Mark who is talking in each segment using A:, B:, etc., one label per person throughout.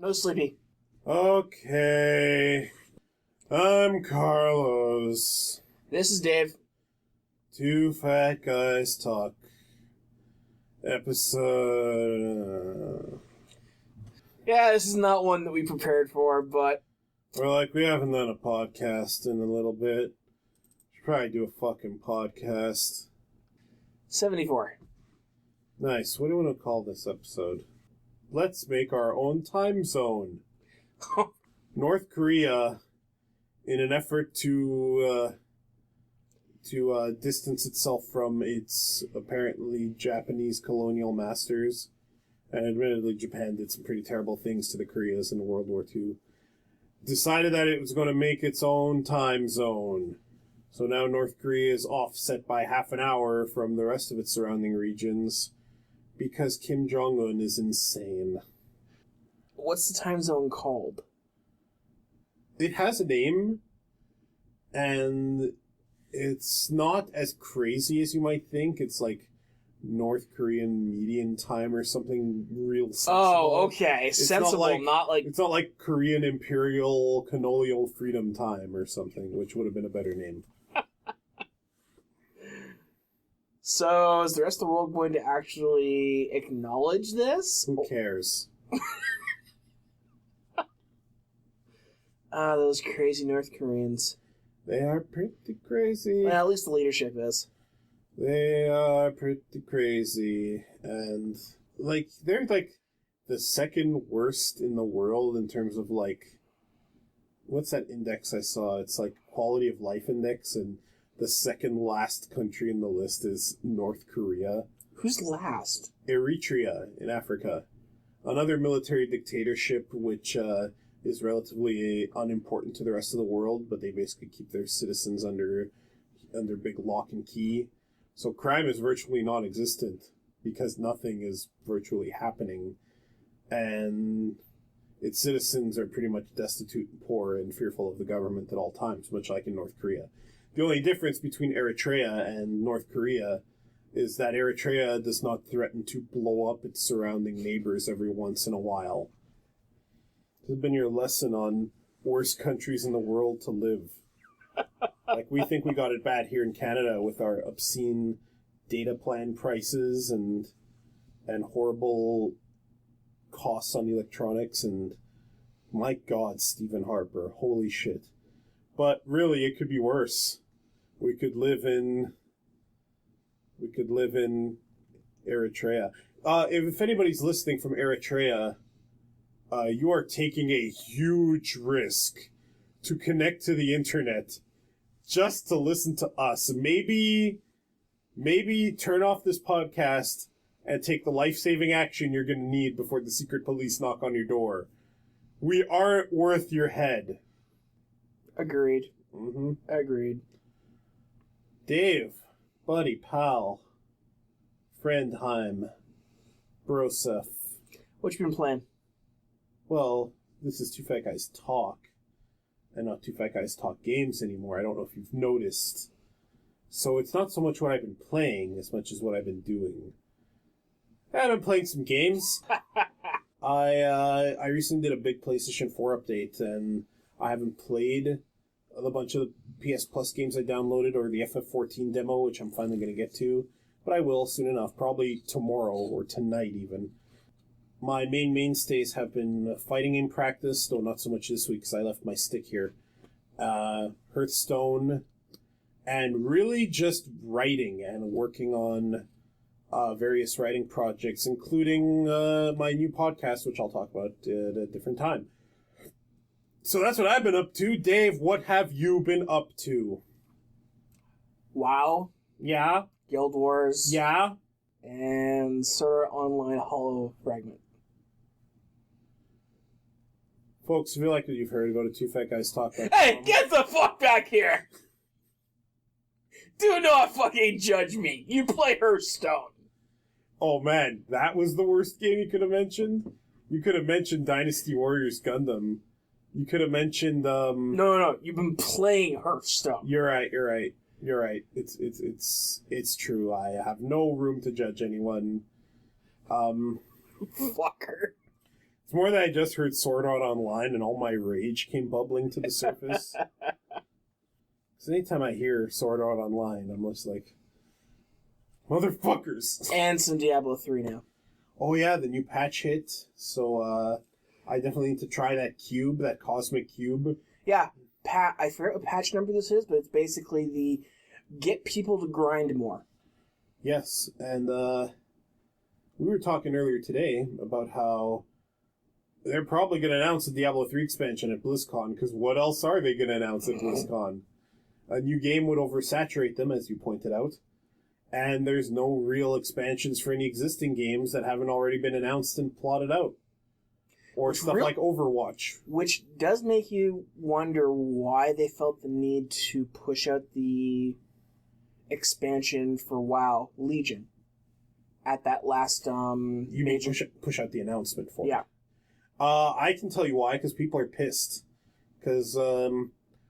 A: No sleepy.
B: Okay. I'm Carlos.
A: This is Dave.
B: Two Fat Guys Talk. Episode...
A: Yeah, this is not one that we prepared for, but...
B: we haven't done a podcast in a little bit. Should probably do a fucking podcast.
A: 74.
B: Nice. What do you want to call this episode? Let's make our own time zone. North Korea, in an effort to distance itself from its apparently Japanese colonial masters, and admittedly Japan did some pretty terrible things to the Koreas in World War II, decided that it was going to make its own time zone. So now North Korea is offset by half an hour from the rest of its surrounding regions because Kim Jong-un is insane.
A: What's the time zone called?
B: It has a name, and it's not as crazy as you might think. It's like North Korean median time or something real sensible.
A: Oh, okay. It's sensible, not like...
B: It's not like Korean Imperial Colonial Freedom Time or something, which would have been a better name.
A: So, is the rest of the world going to actually acknowledge this?
B: Who cares?
A: Those crazy North Koreans.
B: They are pretty crazy.
A: Well, at least the leadership is.
B: They are pretty crazy. And, they're, the second worst in the world in terms of, what's that index I saw? It's, Quality of Life Index, and the second last country in the list is North Korea.
A: Who's last?
B: Eritrea in Africa. Another military dictatorship which is relatively unimportant to the rest of the world, but they basically keep their citizens under big lock and key. So crime is virtually non-existent because nothing is virtually happening. And its citizens are pretty much destitute and poor and fearful of the government at all times, much like in North Korea. The only difference between Eritrea and North Korea is that Eritrea does not threaten to blow up its surrounding neighbors every once in a while. This has been your lesson on worst countries in the world to live. We think we got it bad here in Canada with our obscene data plan prices and horrible costs on electronics, and my God, Stephen Harper, holy shit. But really, it could be worse. We could live in Eritrea. If anybody's listening from Eritrea, you are taking a huge risk to connect to the internet just to listen to us. Maybe turn off this podcast and take the life-saving action you're going to need before the secret police knock on your door. We aren't worth your head.
A: Agreed.
B: Mm-hmm.
A: Agreed.
B: Dave, buddy, pal, friendheim, brosef.
A: What you been playing?
B: Well, this is Two Fat Guys Talk, and not Two Fat Guys Talk Games anymore. I don't know if you've noticed. So it's not so much what I've been playing as much as what I've been doing. I've been playing some games. I recently did a big PlayStation 4 update, and I haven't played a bunch of the PS Plus games I downloaded or the FF14 demo, which I'm finally going to get to. But I will soon enough, probably tomorrow or tonight even. My mainstays have been fighting game practice, though not so much this week because I left my stick here. Hearthstone, and really just writing and working on various writing projects, including my new podcast, which I'll talk about at a different time. So that's what I've been up to. Dave, what have you been up to?
A: WoW.
B: Yeah?
A: Guild Wars.
B: Yeah?
A: And Sword Art Online Hollow Fragment.
B: Folks, if you like what you've heard, go to twofatguystalk.com.
A: Hey, get the fuck back here! Do not fucking judge me. You play Hearthstone.
B: Oh man, that was the worst game you could have mentioned? You could have mentioned Dynasty Warriors Gundam. You could have mentioned,
A: No, you've been playing Hearthstone.
B: You're right. It's true. I have no room to judge anyone.
A: Fucker.
B: It's more that I just heard Sword Art Online and all my rage came bubbling to the surface. Because anytime I hear Sword Art Online, I'm just like, motherfuckers.
A: And some Diablo 3 now.
B: Oh yeah, the new patch hit. So I definitely need to try that cube, that cosmic cube.
A: Yeah, I forget what patch number this is, but it's basically the get people to grind more.
B: Yes, and we were talking earlier today about how they're probably going to announce the Diablo 3 expansion at BlizzCon, because what else are they going to announce at BlizzCon? A new game would oversaturate them, as you pointed out, and there's no real expansions for any existing games that haven't already been announced and plotted out. Or stuff like Overwatch.
A: Which does make you wonder why they felt the need to push out the expansion for WoW Legion at that last
B: You mean push out the announcement for it?
A: Yeah.
B: I can tell you why, because people are pissed. Because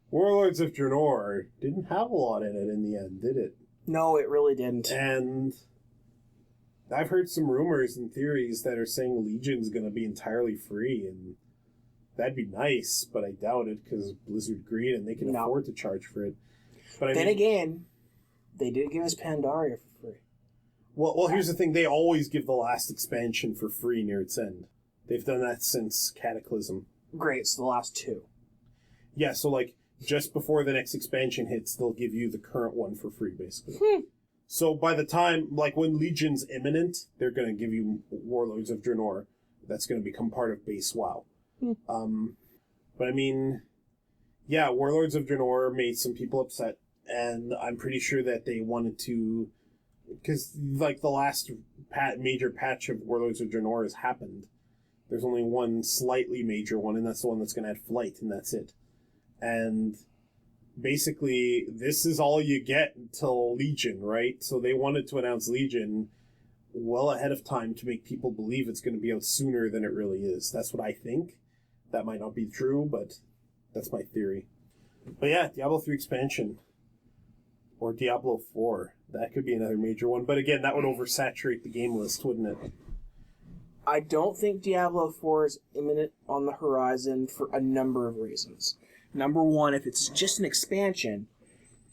B: Warlords of Draenor didn't have a lot in it in the end, did it?
A: No, it really didn't.
B: And I've heard some rumors and theories that are saying Legion's going to be entirely free, and that'd be nice, but I doubt it, because Blizzard greed and they can afford to charge for it. But
A: then again, they did give us Pandaria for free.
B: Well, here's the thing. They always give the last expansion for free near its end. They've done that since Cataclysm.
A: Great, so the last two.
B: Yeah, so like just before the next expansion hits, they'll give you the current one for free, basically. So by the time, like when Legion's imminent, they're going to give you Warlords of Draenor. That's going to become part of base WoW. But I mean, yeah, Warlords of Draenor made some people upset, and I'm pretty sure that they wanted to, because like the last major patch of Warlords of Draenor has happened. There's only one slightly major one, and that's the one that's going to add flight, and that's it. And basically, this is all you get until Legion, right? So they wanted to announce Legion well ahead of time to make people believe it's going to be out sooner than it really is. That's what I think. That might not be true, but that's my theory. But yeah, Diablo 3 expansion. Or Diablo 4. That could be another major one. But again, that would oversaturate the game list, wouldn't it?
A: I don't think Diablo 4 is imminent on the horizon for a number of reasons. Number one, if it's just an expansion,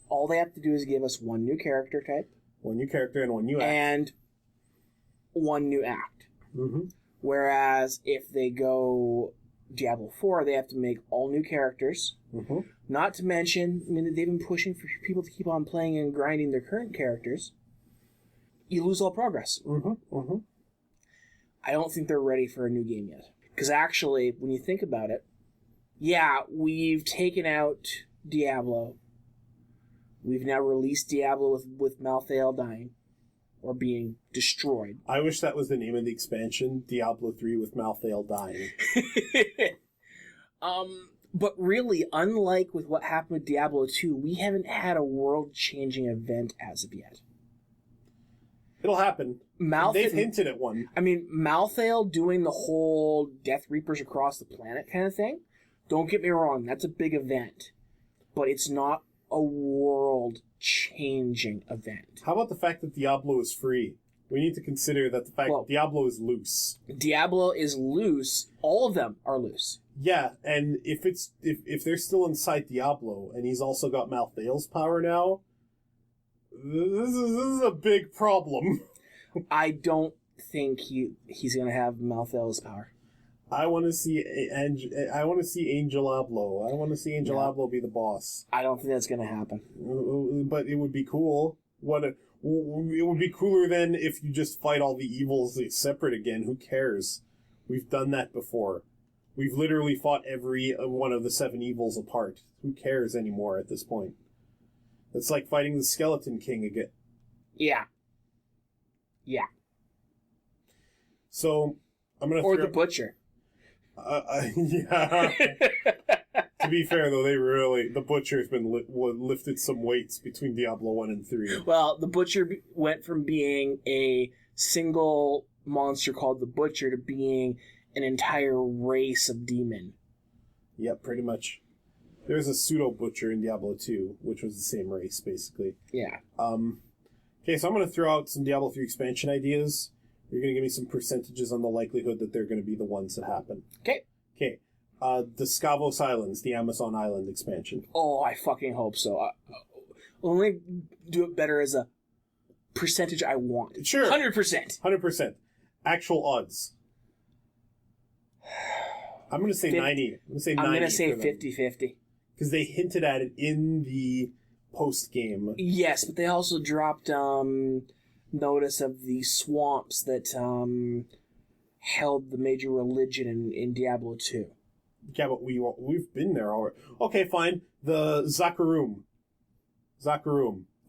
A: all they have to do is give us one new character type.
B: One new character and one new act.
A: And one new act.
B: Mm-hmm.
A: Whereas if they go Diablo 4, they have to make all new characters.
B: Mm-hmm. Not
A: to mention, I mean, they've been pushing for people to keep on playing and grinding their current characters. You lose all progress.
B: Mm-hmm. Mm-hmm.
A: I don't think they're ready for a new game yet. Because actually, when you think about it, yeah, we've taken out Diablo. We've now released Diablo with Malthael dying. Or being destroyed.
B: I wish that was the name of the expansion, Diablo 3 with Malthael dying.
A: But really, unlike with what happened with Diablo 2, we haven't had a world-changing event as of yet.
B: It'll happen. They've hinted at one.
A: I mean, Malthael doing the whole Death Reapers across the planet kind of thing, don't get me wrong, that's a big event. But it's not a world-changing event.
B: How about the fact that Diablo is free? We need to consider that the fact that Diablo is loose.
A: Diablo is loose. All of them are loose.
B: Yeah, and if they're still inside Diablo, and he's also got Malthael's power now, this is a big problem.
A: I don't think he's going to have Malthael's power.
B: I want to see Angel Ablo. I want to see Angel Ablo be the boss.
A: I don't think that's going to happen.
B: But it would be cool. It would be cooler than if you just fight all the evils separate again. Who cares? We've done that before. We've literally fought every one of the 7 evils apart. Who cares anymore at this point? It's like fighting the Skeleton King again.
A: Yeah. Yeah.
B: So, I'm going to...
A: Or the Butcher.
B: Yeah. To be fair, though, the Butcher's been lifted some weights between Diablo 1 and 3.
A: Well, the Butcher went from being a single monster called the Butcher to being an entire race of demon.
B: Yep, pretty much. There's a pseudo-Butcher in Diablo 2, which was the same race, basically.
A: Yeah.
B: Okay, so I'm going to throw out some Diablo 3 expansion ideas. You're going to give me some percentages on the likelihood that they're going to be the ones that happen.
A: Okay.
B: Okay. The Scavos Islands, the Amazon Island expansion.
A: Oh, I fucking hope so. Only do it better as a percentage I want.
B: Sure.
A: 100%.
B: 100%. Actual odds. I'm going to say 90. I'm going to say
A: 50-50.
B: Because they hinted at it in the post-game.
A: Yes, but they also dropped notice of the swamps that held the major religion in Diablo 2.
B: Yeah, but we've been there already. Okay, fine. The Zakarum.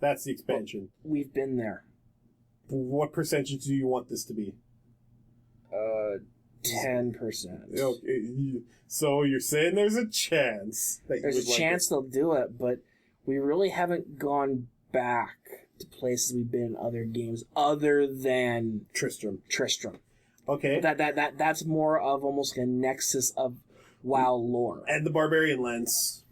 B: That's the expansion.
A: Well, we've been there.
B: What percentage do you want this to be?
A: 10%.
B: Okay, so you're saying there's a chance.
A: There's a chance they'll do it, but we really haven't gone back to places we've been in other games other than
B: Tristram.
A: Okay. But that's more of almost a nexus of WoW lore.
B: And the Barbarian Lands.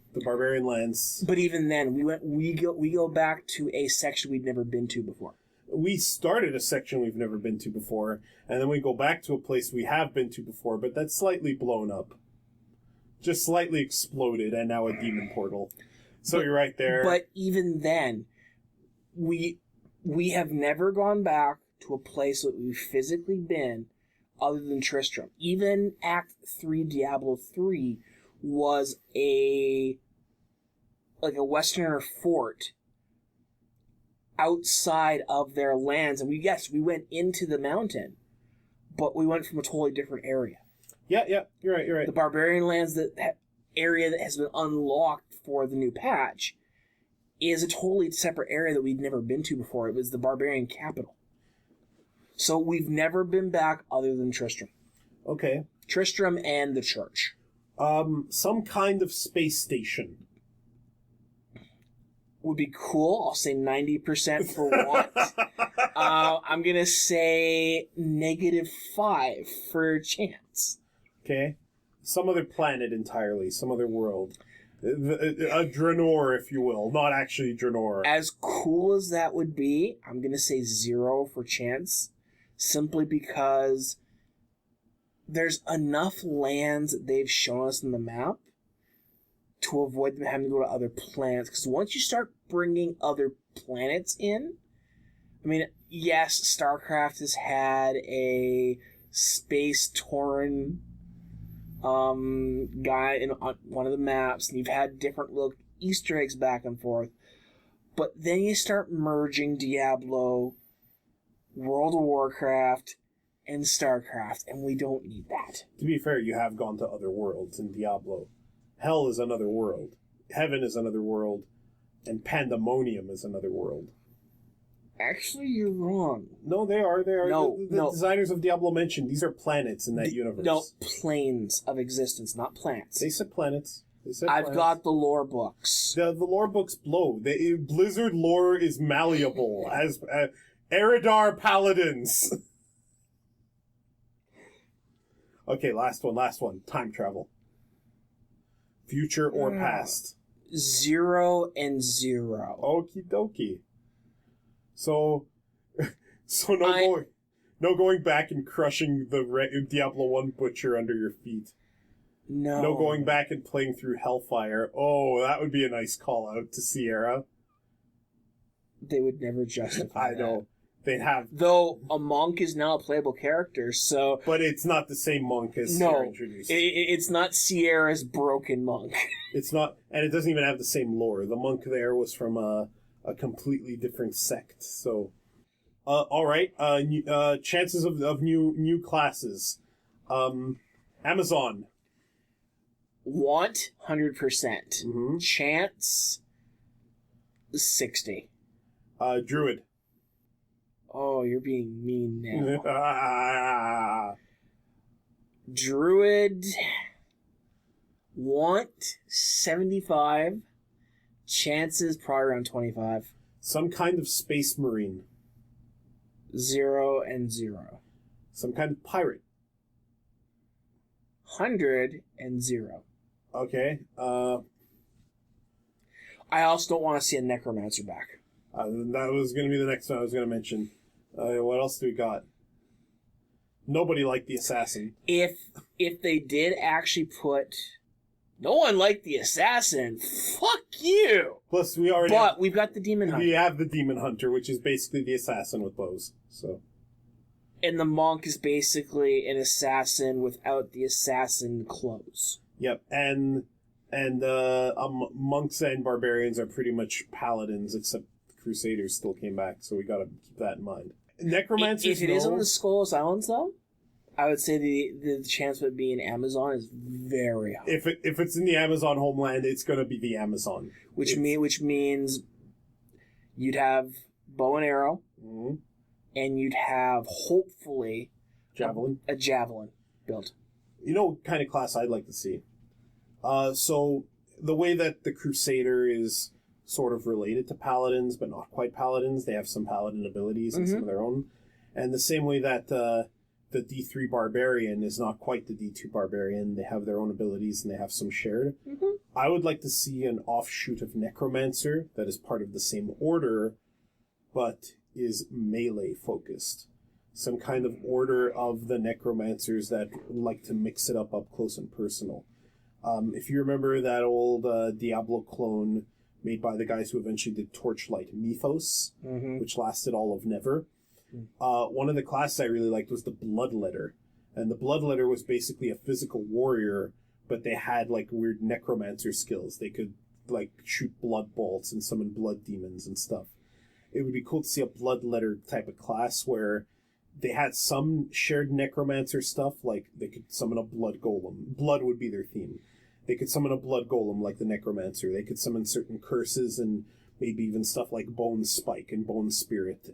A: But even then, we go back to a section we'd never been to before.
B: We started a section we've never been to before, and then we go back to a place we have been to before, but that's slightly blown up. Just slightly exploded, and now a demon portal. So you're right there.
A: But even then, we have never gone back to a place that we've physically been other than Tristram. Even Act 3 Diablo 3 was a Westerner fort outside of their lands, and we went into the mountain, but we went from a totally different area.
B: Yeah, you're right.
A: The Barbarian Lands, that area that has been unlocked for the new patch, is a totally separate area that we'd never been to before. It was the Barbarian capital. So we've never been back other than Tristram.
B: Okay.
A: Tristram and the church.
B: Some kind of space station.
A: Would be cool. I'll say 90% for what? I'm going to say -5 for chance.
B: Okay. Some other planet entirely. Some other world. A Draenor, if you will. Not actually Draenor.
A: As cool as that would be, I'm going to say 0 for chance. Simply because there's enough lands that they've shown us in the map to avoid them having to go to other planets. Because once you start bringing other planets in, I mean, yes, StarCraft has had a space Tauren guy on one of the maps, and you've had different little Easter eggs back and forth. But then you start merging Diablo, World of Warcraft, and StarCraft, and we don't need that.
B: To be fair, you have gone to other worlds in Diablo. Hell is another world. Heaven is another world. And Pandemonium is another world.
A: Actually, you're wrong.
B: No, they are.
A: No,
B: the designers of Diablo mentioned these are planets in that universe.
A: No, planes of existence, not plants.
B: They said planets.
A: I've got the lore books.
B: The lore books blow. Blizzard lore is malleable as Eridar Paladins. Okay, last one. Time travel. Future or past?
A: 0 and 0.
B: Okie dokie. So no going back and crushing the Diablo 1 butcher under your feet.
A: No.
B: No going back and playing through Hellfire. Oh, that would be a nice call out to Sierra.
A: They would never justify
B: I know. They'd have...
A: Though a monk is now a playable character, so...
B: But it's not the same monk as Sierra introduced.
A: It's not Sierra's broken monk.
B: It's not... And it doesn't even have the same lore. The monk there was from a completely different sect, so... Alright, chances of new classes. Amazon.
A: Want, 100%.
B: Mm-hmm.
A: Chance, 60.
B: Druid.
A: Oh, you're being mean now. Druid. Want, 75. Chances, probably around 25.
B: Some kind of space marine.
A: 0 and 0.
B: Some kind of pirate.
A: 100 and 0.
B: Okay.
A: I also don't want to see a necromancer back.
B: That was going to be the next one I was going to mention. What else do we got? Nobody liked the assassin.
A: If they did actually put... No one liked the assassin. Fuck you!
B: Plus, we've got the demon hunter. We have the demon hunter, which is basically the assassin with bows. So,
A: and the monk is basically an assassin without the assassin clothes.
B: Yep, and monks and barbarians are pretty much paladins, except crusaders still came back. So we got to keep that in mind. Necromancers.
A: If it is on the Skull's Islands, though, I would say the chance of it being Amazon is very high.
B: If it's in the Amazon homeland, it's going to be the Amazon.
A: Which means you'd have bow and arrow, and you'd have, hopefully,
B: javelin.
A: A javelin built.
B: You know what kind of class I'd like to see? So the way that the Crusader is sort of related to paladins, but not quite paladins, they have some paladin abilities and some of their own. And the same way that... the D3 Barbarian is not quite the D2 Barbarian. They have their own abilities and they have some shared. I would like to see an offshoot of Necromancer that is part of the same order, but is melee focused. Some kind of order of the Necromancers that like to mix it up close and personal. If you remember that old Diablo clone made by the guys who eventually did Torchlight Mythos, which lasted all of Never. One of the classes I really liked was the Bloodletter. And the Bloodletter was basically a physical warrior, but they had like weird necromancer skills. They could like shoot blood bolts and summon blood demons and stuff. It would be cool to see a Bloodletter type of class where they had some shared necromancer stuff, like they could summon a blood golem. Blood would be their theme. They could summon a blood golem like the necromancer. They could summon certain curses and maybe even stuff like Bone Spike and Bone Spirit,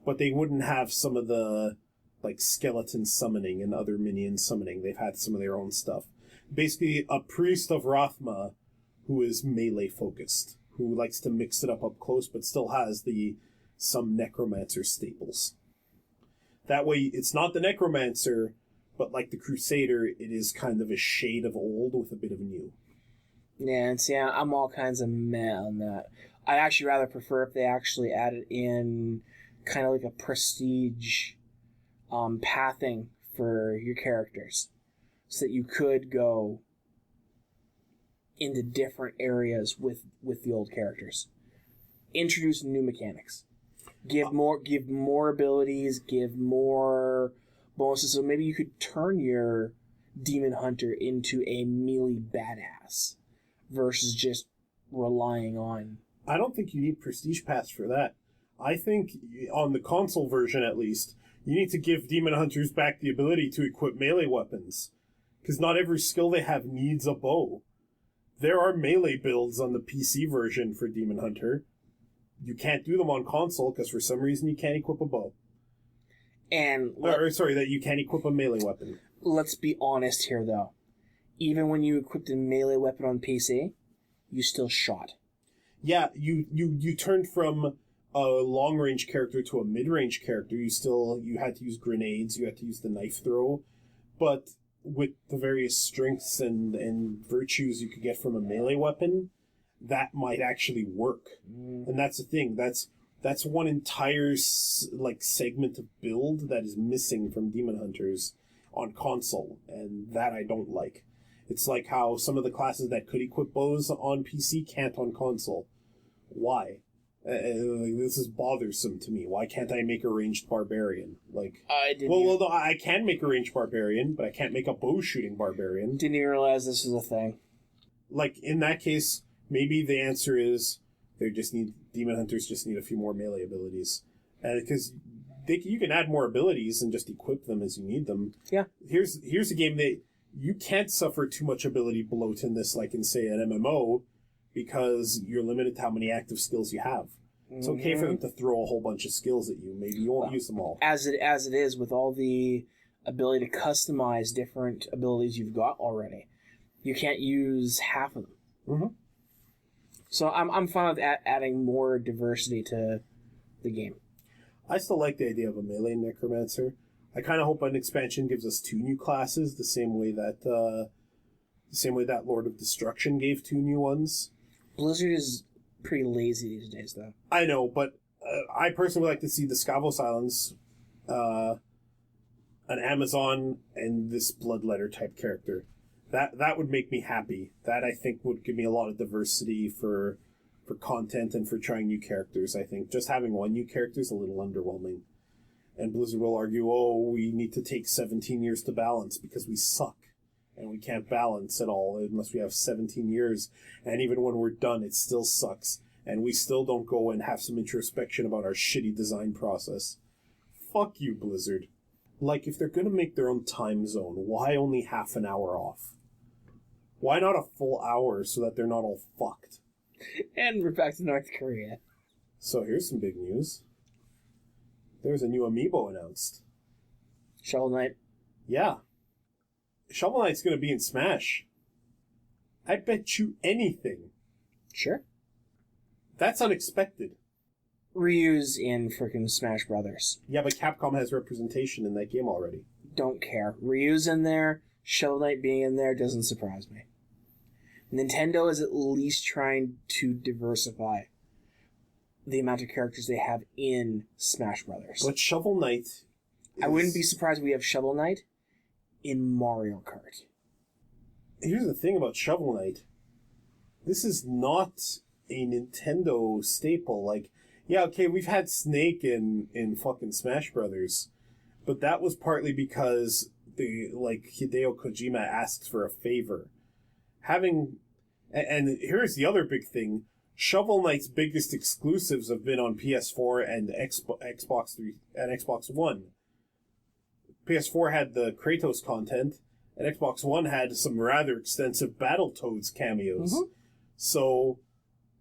B: but they wouldn't have some of the like skeleton summoning and other minion summoning. They've had some of their own stuff. Basically, a priest of Rathma who is melee focused, who likes to mix it up close, but still has some necromancer staples. That way, it's not the necromancer, but like the Crusader, it is kind of a shade of old with a bit of new.
A: Yeah, and see, I'm all kinds of meh on that. I'd actually rather prefer if they actually added in kind of like a prestige pathing for your characters, so that you could go into different areas with the old characters. Introduce new mechanics. Give more abilities, give more bonuses. So maybe you could turn your demon hunter into a melee badass versus just relying on...
B: I don't think you need prestige paths for that. I think, on the console version at least, you need to give demon hunters back the ability to equip melee weapons. Because not every skill they have needs a bow. There are melee builds on the PC version for Demon Hunter. You can't do them on console because for some reason you can't equip a bow. That you can't equip a melee weapon.
A: Let's be honest here, though. Even when you equipped a melee weapon on PC, you still shot.
B: Yeah, you turned from a long-range character to a mid-range character. You had to use grenades, you had to use the knife throw, but with the various strengths and virtues you could get from a melee weapon, that might actually work. And that's the thing. That's one entire segment of build that is missing from Demon Hunters on console, and that I don't like. It's like how some of the classes that could equip bows on PC can't on console. Why? This is bothersome to me. Why can't I make a ranged barbarian? I can make a ranged barbarian, but I can't make a bow shooting barbarian.
A: Didn't even realize this was a thing.
B: Like, in that case, maybe the answer is Demon Hunters just need a few more melee abilities. Because you can add more abilities and just equip them as you need them.
A: Yeah.
B: Here's a game that you can't suffer too much ability bloat in this, like in, say, an MMO, because you're limited to how many active skills you have. It's okay for them to throw a whole bunch of skills at you. Maybe you won't use them all.
A: As it is, with all the ability to customize different abilities you've got already, you can't use half of them.
B: Mm-hmm.
A: So I'm fine with adding more diversity to the game.
B: I still like the idea of a melee necromancer. I kind of hope an expansion gives us 2 new classes, the same way that Lord of Destruction gave 2 new ones.
A: Blizzard is pretty lazy these days, though.
B: I know, but I personally would like to see the Scavos Islands an Amazon and this Bloodletter type character. That would make me happy. That, I think, would give me a lot of diversity for content and for trying new characters, I think. Just having one new character is a little underwhelming. And Blizzard will argue, oh, we need to take 17 years to balance because we suck. And we can't balance at all unless we have 17 years. And even when we're done, it still sucks. And we still don't go and have some introspection about our shitty design process. Fuck you, Blizzard. Like, if they're gonna make their own time zone, why only half an hour off? Why not a full hour so that they're not all fucked?
A: And we're back to North Korea.
B: So here's some big news. There's a new Amiibo announced.
A: Shovel Knight.
B: Yeah. Shovel Knight's gonna be in Smash. I bet you anything.
A: Sure.
B: That's unexpected.
A: Ryu's in frickin' Smash Brothers.
B: Yeah, but Capcom has representation in that game already.
A: Don't care. Ryu's in there. Shovel Knight being in there doesn't surprise me. Nintendo is at least trying to diversify the amount of characters they have in Smash Brothers.
B: But Shovel Knight
A: I wouldn't be surprised if we have Shovel Knight in Mario Kart.
B: Here's the thing about Shovel Knight. This is not a Nintendo staple. Like, yeah, okay, we've had Snake in fucking Smash Brothers, but that was partly because Hideo Kojima asked for a favor. And here's the other big thing. Shovel Knight's biggest exclusives have been on PS4 and Xbox 3 and Xbox One. PS4 had the Kratos content, and Xbox One had some rather extensive Battletoads cameos.
A: Mm-hmm.
B: So,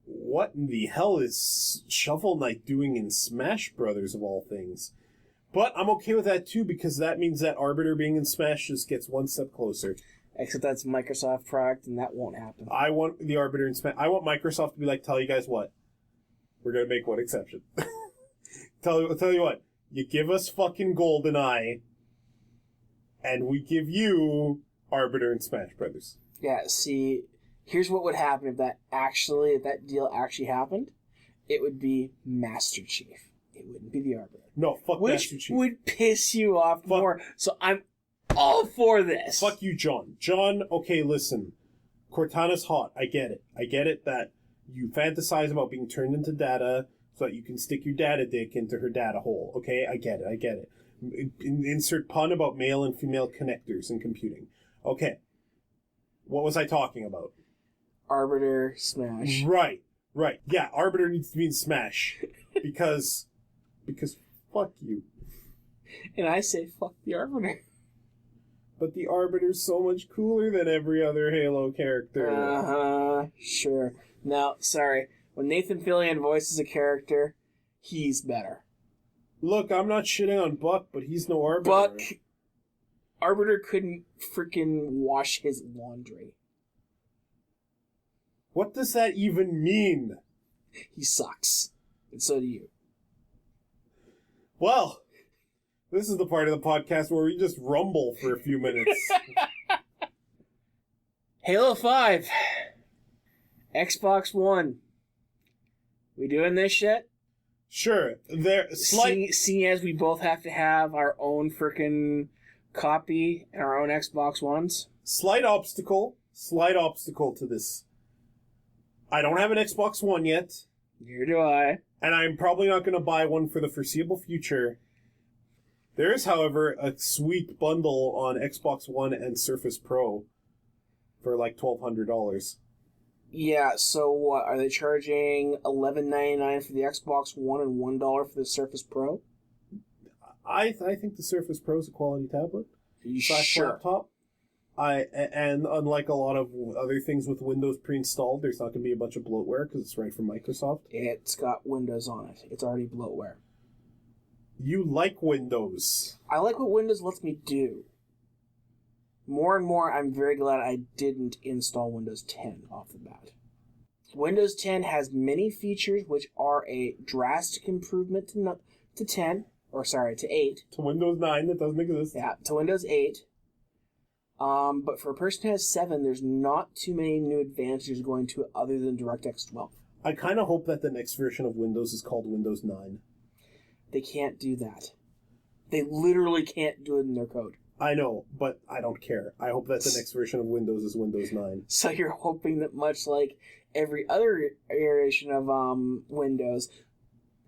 B: what in the hell is Shovel Knight doing in Smash Brothers of all things? But I'm okay with that too, because that means that Arbiter being in Smash just gets one step closer.
A: Except that's a Microsoft product, and that won't happen.
B: I want the Arbiter in Smash. I want Microsoft to be like, tell you guys what, we're gonna make one exception. tell you what, you give us fucking GoldenEye, and we give you Arbiter in Smash Brothers.
A: Yeah, see, here's what would happen if that deal actually happened. It would be Master Chief. It wouldn't be the Arbiter.
B: No, fuck Master Chief.
A: Which would piss you off more. So I'm all for this.
B: Fuck you, John. John, okay, listen. Cortana's hot. I get it. I get it that you fantasize about being turned into data so that you can stick your data dick into her data hole. Okay, I get it. Insert pun about male and female connectors in computing. Okay. What was I talking about?
A: Arbiter, Smash.
B: Right. Yeah, Arbiter needs to be in Smash. Because fuck you.
A: And I say fuck the Arbiter.
B: But the Arbiter's so much cooler than every other Halo character.
A: Sure. No, sorry. When Nathan Fillion voices a character, he's better.
B: Look, I'm not shitting on Buck, but he's no Arbiter.
A: Buck, Arbiter couldn't freaking wash his laundry.
B: What does that even mean?
A: He sucks. And so do you.
B: Well, this is the part of the podcast where we just rumble for a few minutes.
A: Halo 5. Xbox One. We doing this yet?
B: Sure.
A: Seeing as we both have to have our own frickin' copy and our own Xbox Ones.
B: Slight obstacle to this. I don't have an Xbox One yet.
A: Neither do I.
B: And I'm probably not going to buy one for the foreseeable future. There is, however, a sweet bundle on Xbox One and Surface Pro for like $1,200.
A: Yeah, so what? Are they charging $11.99 for the Xbox One and $1 for the Surface Pro?
B: I think the Surface Pro is a quality tablet.
A: Are you sure?
B: Laptop. And unlike a lot of other things with Windows pre-installed, there's not going to be a bunch of bloatware because it's right from Microsoft.
A: It's got Windows on it. It's already bloatware.
B: You like Windows.
A: I like what Windows lets me do. More and more, I'm very glad I didn't install Windows 10 off the bat. Windows 10 has many features which are a drastic improvement to 10, or sorry, to 8.
B: To Windows 9 that doesn't exist.
A: Yeah, to Windows 8. But for a person who has 7, there's not too many new advantages going to it other than DirectX 12.
B: I kind of hope that the next version of Windows is called Windows 9.
A: They can't do that. They literally can't do it in their code.
B: I know, but I don't care. I hope that the next version of Windows is Windows 9.
A: So you're hoping that much like every other iteration of Windows,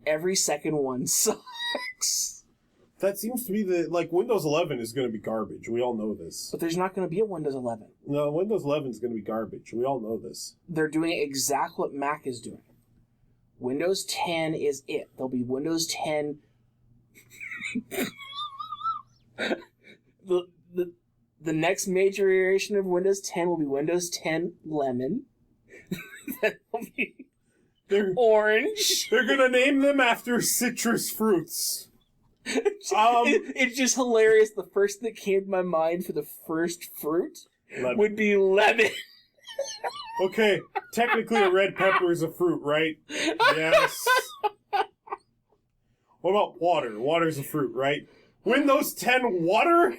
A: every second one sucks.
B: That seems to be Windows 11 is going to be garbage. We all know this.
A: But there's not going to be a Windows 11.
B: No, Windows 11 is going to be garbage. We all know this.
A: They're doing exactly what Mac is doing. Windows 10 is it. There'll be Windows 10... The next major iteration of Windows 10 will be Windows 10 Lemon. That'll be orange.
B: They're going to name them after citrus fruits.
A: It's just hilarious. The first thing that came to my mind for the first fruit would be lemon.
B: Okay, technically a red pepper is a fruit, right? Yes. What about water? Water's a fruit, right? Windows 10 water?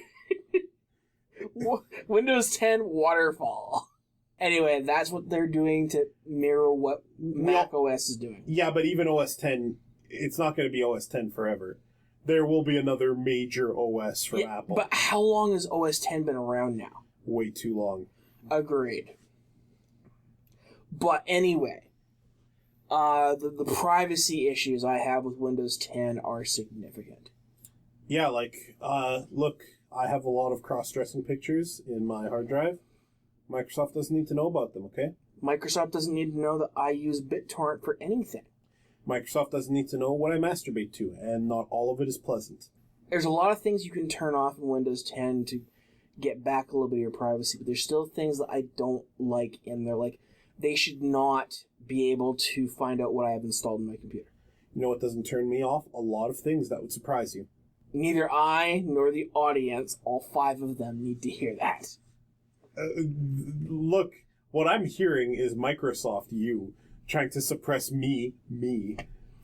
A: Windows 10 waterfall. Anyway, that's what they're doing to mirror what Mac OS is doing.
B: Yeah, but even OS 10, it's not going to be OS 10 forever. There will be another major OS from Apple.
A: But how long has OS 10 been around now?
B: Way too long.
A: Agreed. But anyway, the privacy issues I have with Windows 10 are significant.
B: Yeah, look, I have a lot of cross-dressing pictures in my hard drive. Microsoft doesn't need to know about them, okay?
A: Microsoft doesn't need to know that I use BitTorrent for anything.
B: Microsoft doesn't need to know what I masturbate to, and not all of it is pleasant.
A: There's a lot of things you can turn off in Windows 10 to get back a little bit of your privacy, but there's still things that I don't like in there. Like, they should not be able to find out what I have installed in my computer.
B: You know what doesn't turn me off? A lot of things that would surprise you.
A: Neither I nor the audience, all 5 of them, need to hear that.
B: Look, what I'm hearing is Microsoft, trying to suppress me,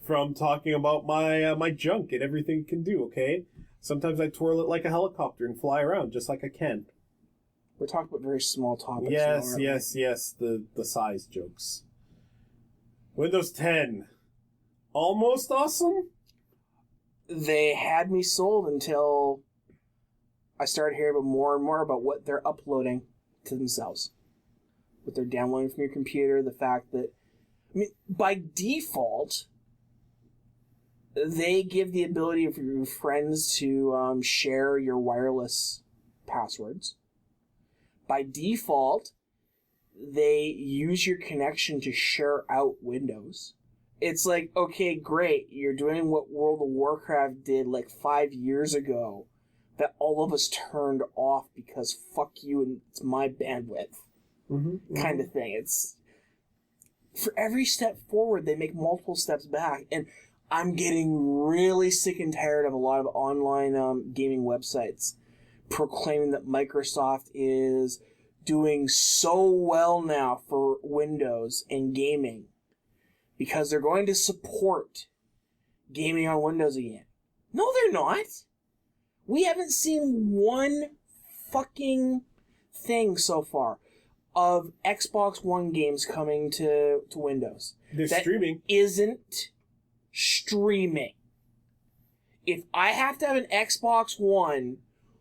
B: from talking about my junk and everything it can do, okay? Sometimes I twirl it like a helicopter and fly around just like I can.
A: We're talking about very small topics.
B: Yes, the size jokes. Windows 10. Almost awesome?
A: They had me sold until I started hearing more and more about what they're uploading to themselves. What they're downloading from your computer, the fact that... by default, they give the ability for your friends to share your wireless passwords. By default, they use your connection to share out Windows. It's like, okay, great, you're doing what World of Warcraft did 5 years ago that all of us turned off because fuck you and it's my bandwidth kind of thing. It's... for every step forward, they make multiple steps back, and I'm getting really sick and tired of a lot of online gaming websites proclaiming that Microsoft is doing so well now for Windows and gaming because they're going to support gaming on Windows again. No, they're not. We haven't seen one fucking thing so far of Xbox One games coming to Windows.
B: They're streaming.
A: Isn't streaming. If I have to have an Xbox One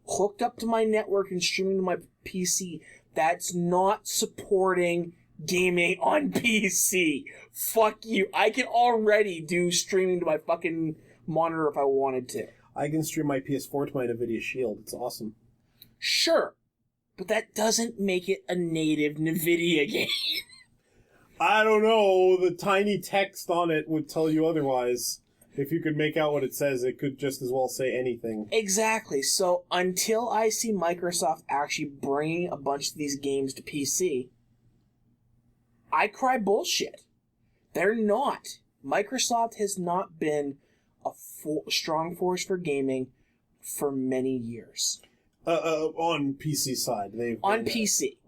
A: hooked up to my network and streaming to my PC, that's not supporting gaming on PC. Fuck you. I can already do streaming to my fucking monitor if I wanted to.
B: I can stream my PS4 to my NVIDIA Shield. It's awesome.
A: Sure. But that doesn't make it a native NVIDIA game.
B: I don't know. The tiny text on it would tell you otherwise. If you could make out what it says, it could just as well say anything.
A: Exactly. So until I see Microsoft actually bringing a bunch of these games to PC, I cry bullshit. They're not. Microsoft has not been a strong force for gaming for many years.
B: On PC side,
A: PC.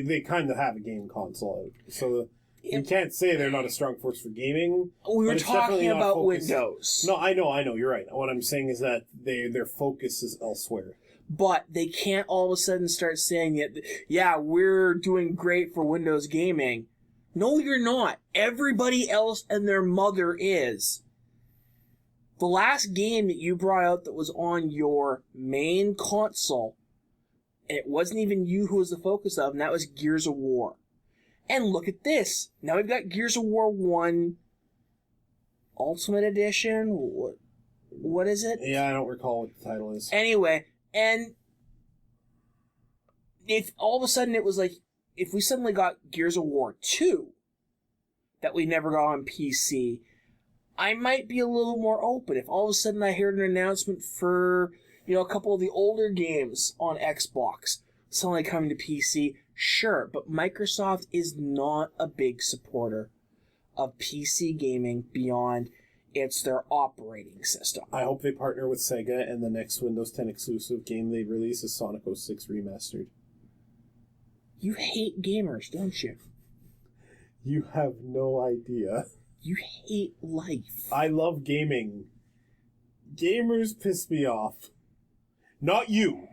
B: They kind of have a game console, so you can't say they're not a strong force for gaming.
A: We were talking about Windows.
B: No, I know. You're right. What I'm saying is that their focus is elsewhere.
A: But they can't all of a sudden start saying that, yeah, we're doing great for Windows gaming. No, you're not. Everybody else and their mother is. The last game that you brought out that was on your main console, and it wasn't even you who was the focus of, and that was Gears of War. And look at this. Now we've got Gears of War 1 Ultimate Edition. What is it?
B: Yeah, I don't recall what the title is.
A: Anyway, and if all of a sudden it was like, if we suddenly got Gears of War 2 that we never got on PC, I might be a little more open. If all of a sudden I heard an announcement for, a couple of the older games on Xbox suddenly coming to PC, sure, but Microsoft is not a big supporter of PC gaming beyond it's their operating system.
B: I hope they partner with Sega and the next Windows 10 exclusive game they release is Sonic 06 Remastered.
A: You hate gamers, don't you?
B: You have no idea.
A: You hate life.
B: I love gaming. Gamers piss me off. Not you.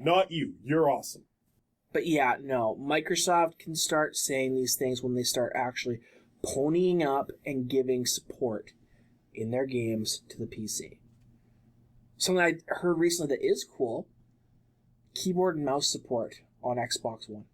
B: You're awesome.
A: But yeah, no, Microsoft can start saying these things when they start actually ponying up and giving support in their games to the PC. Something I heard recently that is cool, keyboard and mouse support on Xbox One.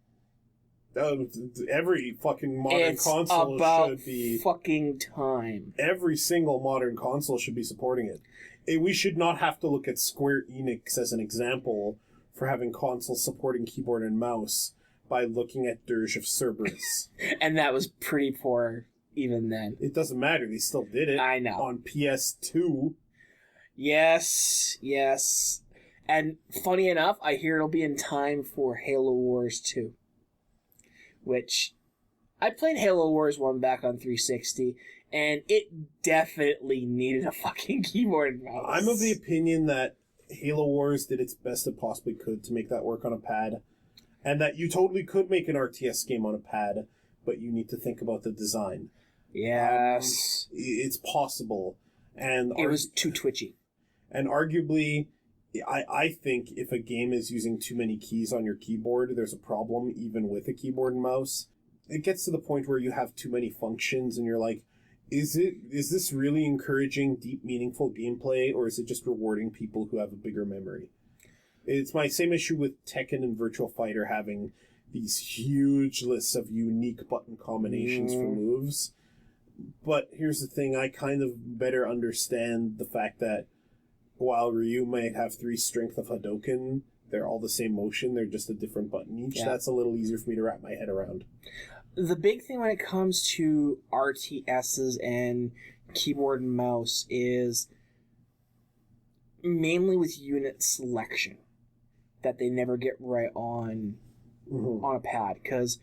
B: Every fucking modern console should be...
A: fucking time.
B: Every single modern console should be supporting it. We should not have to look at Square Enix as an example for having consoles supporting keyboard and mouse by looking at Dirge of Cerberus.
A: And that was pretty poor even then.
B: It doesn't matter. They still did it.
A: I know.
B: On PS2.
A: Yes. And funny enough, I hear it'll be in time for Halo Wars 2. Which, I played Halo Wars 1 back on 360, and it definitely needed a fucking keyboard and mouse.
B: I'm of the opinion that Halo Wars did its best it possibly could to make that work on a pad, and that you totally could make an RTS game on a pad, but you need to think about the design.
A: Yes.
B: It's possible. And
A: it was too twitchy.
B: And arguably, I think if a game is using too many keys on your keyboard, there's a problem even with a keyboard and mouse. It gets to the point where you have too many functions and you're like, is this really encouraging deep, meaningful gameplay, or is it just rewarding people who have a bigger memory? It's my same issue with Tekken and Virtua Fighter having these huge lists of unique button combinations for moves. But here's the thing, I kind of better understand the fact that while Ryu might have 3 strength of Hadouken, they're all the same motion, they're just a different button each. Yeah. That's a little easier for me to wrap my head around.
A: The big thing when it comes to RTSs and keyboard and mouse is mainly with unit selection that they never get right on a pad. Because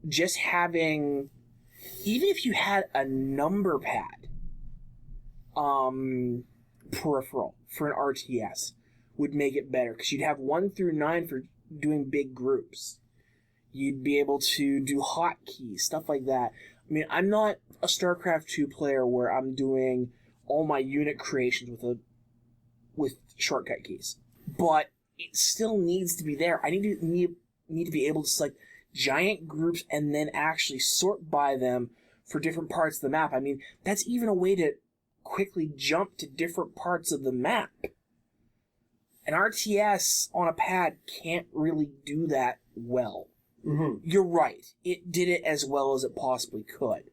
A: just having, even if you had a number pad peripheral for an RTS, would make it better. Because you'd have 1 through 9 for doing big groups. You'd be able to do hotkeys, stuff like that. I mean, I'm not a StarCraft 2 player where I'm doing all my unit creations with shortcut keys. But it still needs to be there. I need to be able to select giant groups and then actually sort by them for different parts of the map. I mean, that's even a way to quickly jump to different parts of the map. An RTS on a pad can't really do that well. You're right. It did it as well as it possibly could.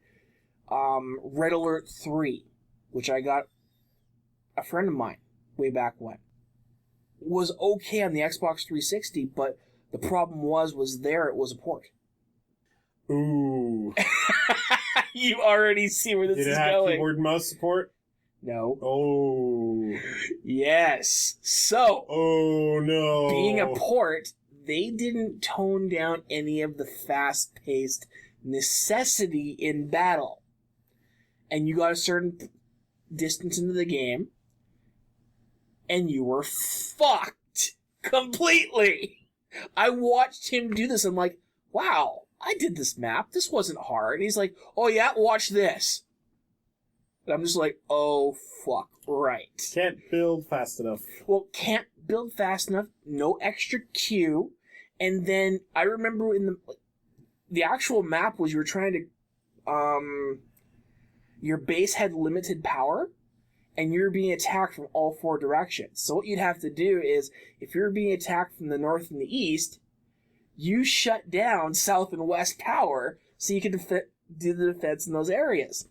A: Red Alert 3, which I got a friend of mine way back when, was okay on the Xbox 360, but the problem was it was a port.
B: Ooh.
A: You already see where this is going.
B: Did it have keyboard and mouse support?
A: No.
B: Oh.
A: Yes. So.
B: Oh, no.
A: Being a port, they didn't tone down any of the fast-paced necessity in battle. And you got a certain distance into the game, and you were fucked completely. I watched him do this. I'm like, wow, I did this map. This wasn't hard. He's like, oh yeah, watch this. And I'm just like, oh, fuck, right.
B: Can't build fast enough.
A: Well, can't build fast enough, no extra Q, and then I remember in the actual map was you were trying to, your base had limited power, and you're being attacked from all four directions. So what you'd have to do is, if you're being attacked from the north and the east, you shut down south and west power so you can do the defense in those areas.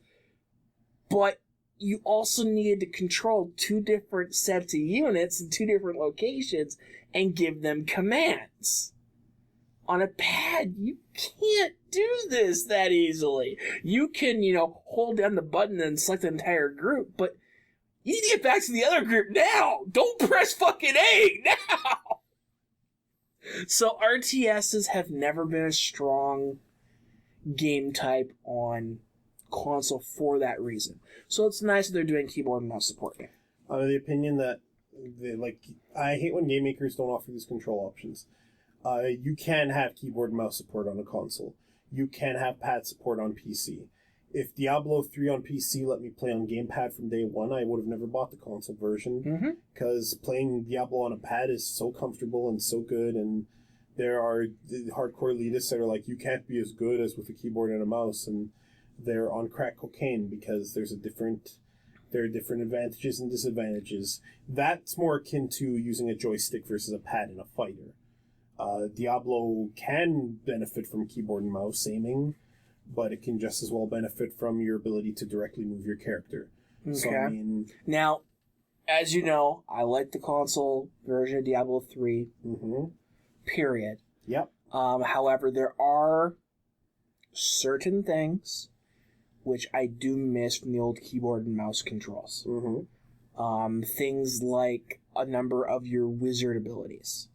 A: But you also needed to control two different sets of units in two different locations and give them commands. On a pad, you can't do this that easily. You can, hold down the button and select the entire group, but you need to get back to the other group now. Don't press fucking A now. So RTSs have never been a strong game type on console for that reason. So it's nice that they're doing keyboard and mouse support now.
B: I'm of the opinion that, I hate when game makers don't offer these control options. You can have keyboard and mouse support on a console. You can have pad support on PC. If Diablo 3 on PC let me play on gamepad from day one, I would have never bought the console version. Because playing Diablo on a pad is so comfortable and so good, and there are hardcore elitists that are like, you can't be as good as with a keyboard and a mouse, and they're on crack cocaine because there are different advantages and disadvantages. That's more akin to using a joystick versus a pad in a fighter. Diablo can benefit from keyboard and mouse aiming, but it can just as well benefit from your ability to directly move your character.
A: Okay.
B: So,
A: now, as you know, I like the console version of Diablo 3. Period.
B: Yep.
A: However, there are certain things which I do miss from the old keyboard and mouse controls. Things like a number of your wizard abilities.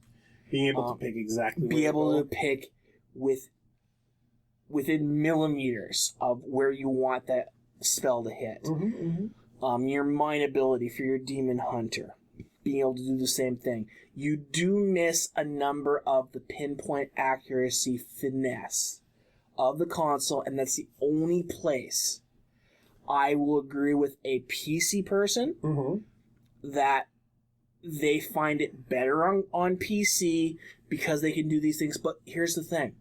B: Being able to pick exactly
A: be able to pick within millimeters of where you want that spell to hit. Your mine ability for your demon hunter, being able to do the same thing. You do miss a number of the pinpoint accuracy finesse of the console, and that's the only place I will agree with a PC person that they find it better on PC because they can do these things. But here's the thing.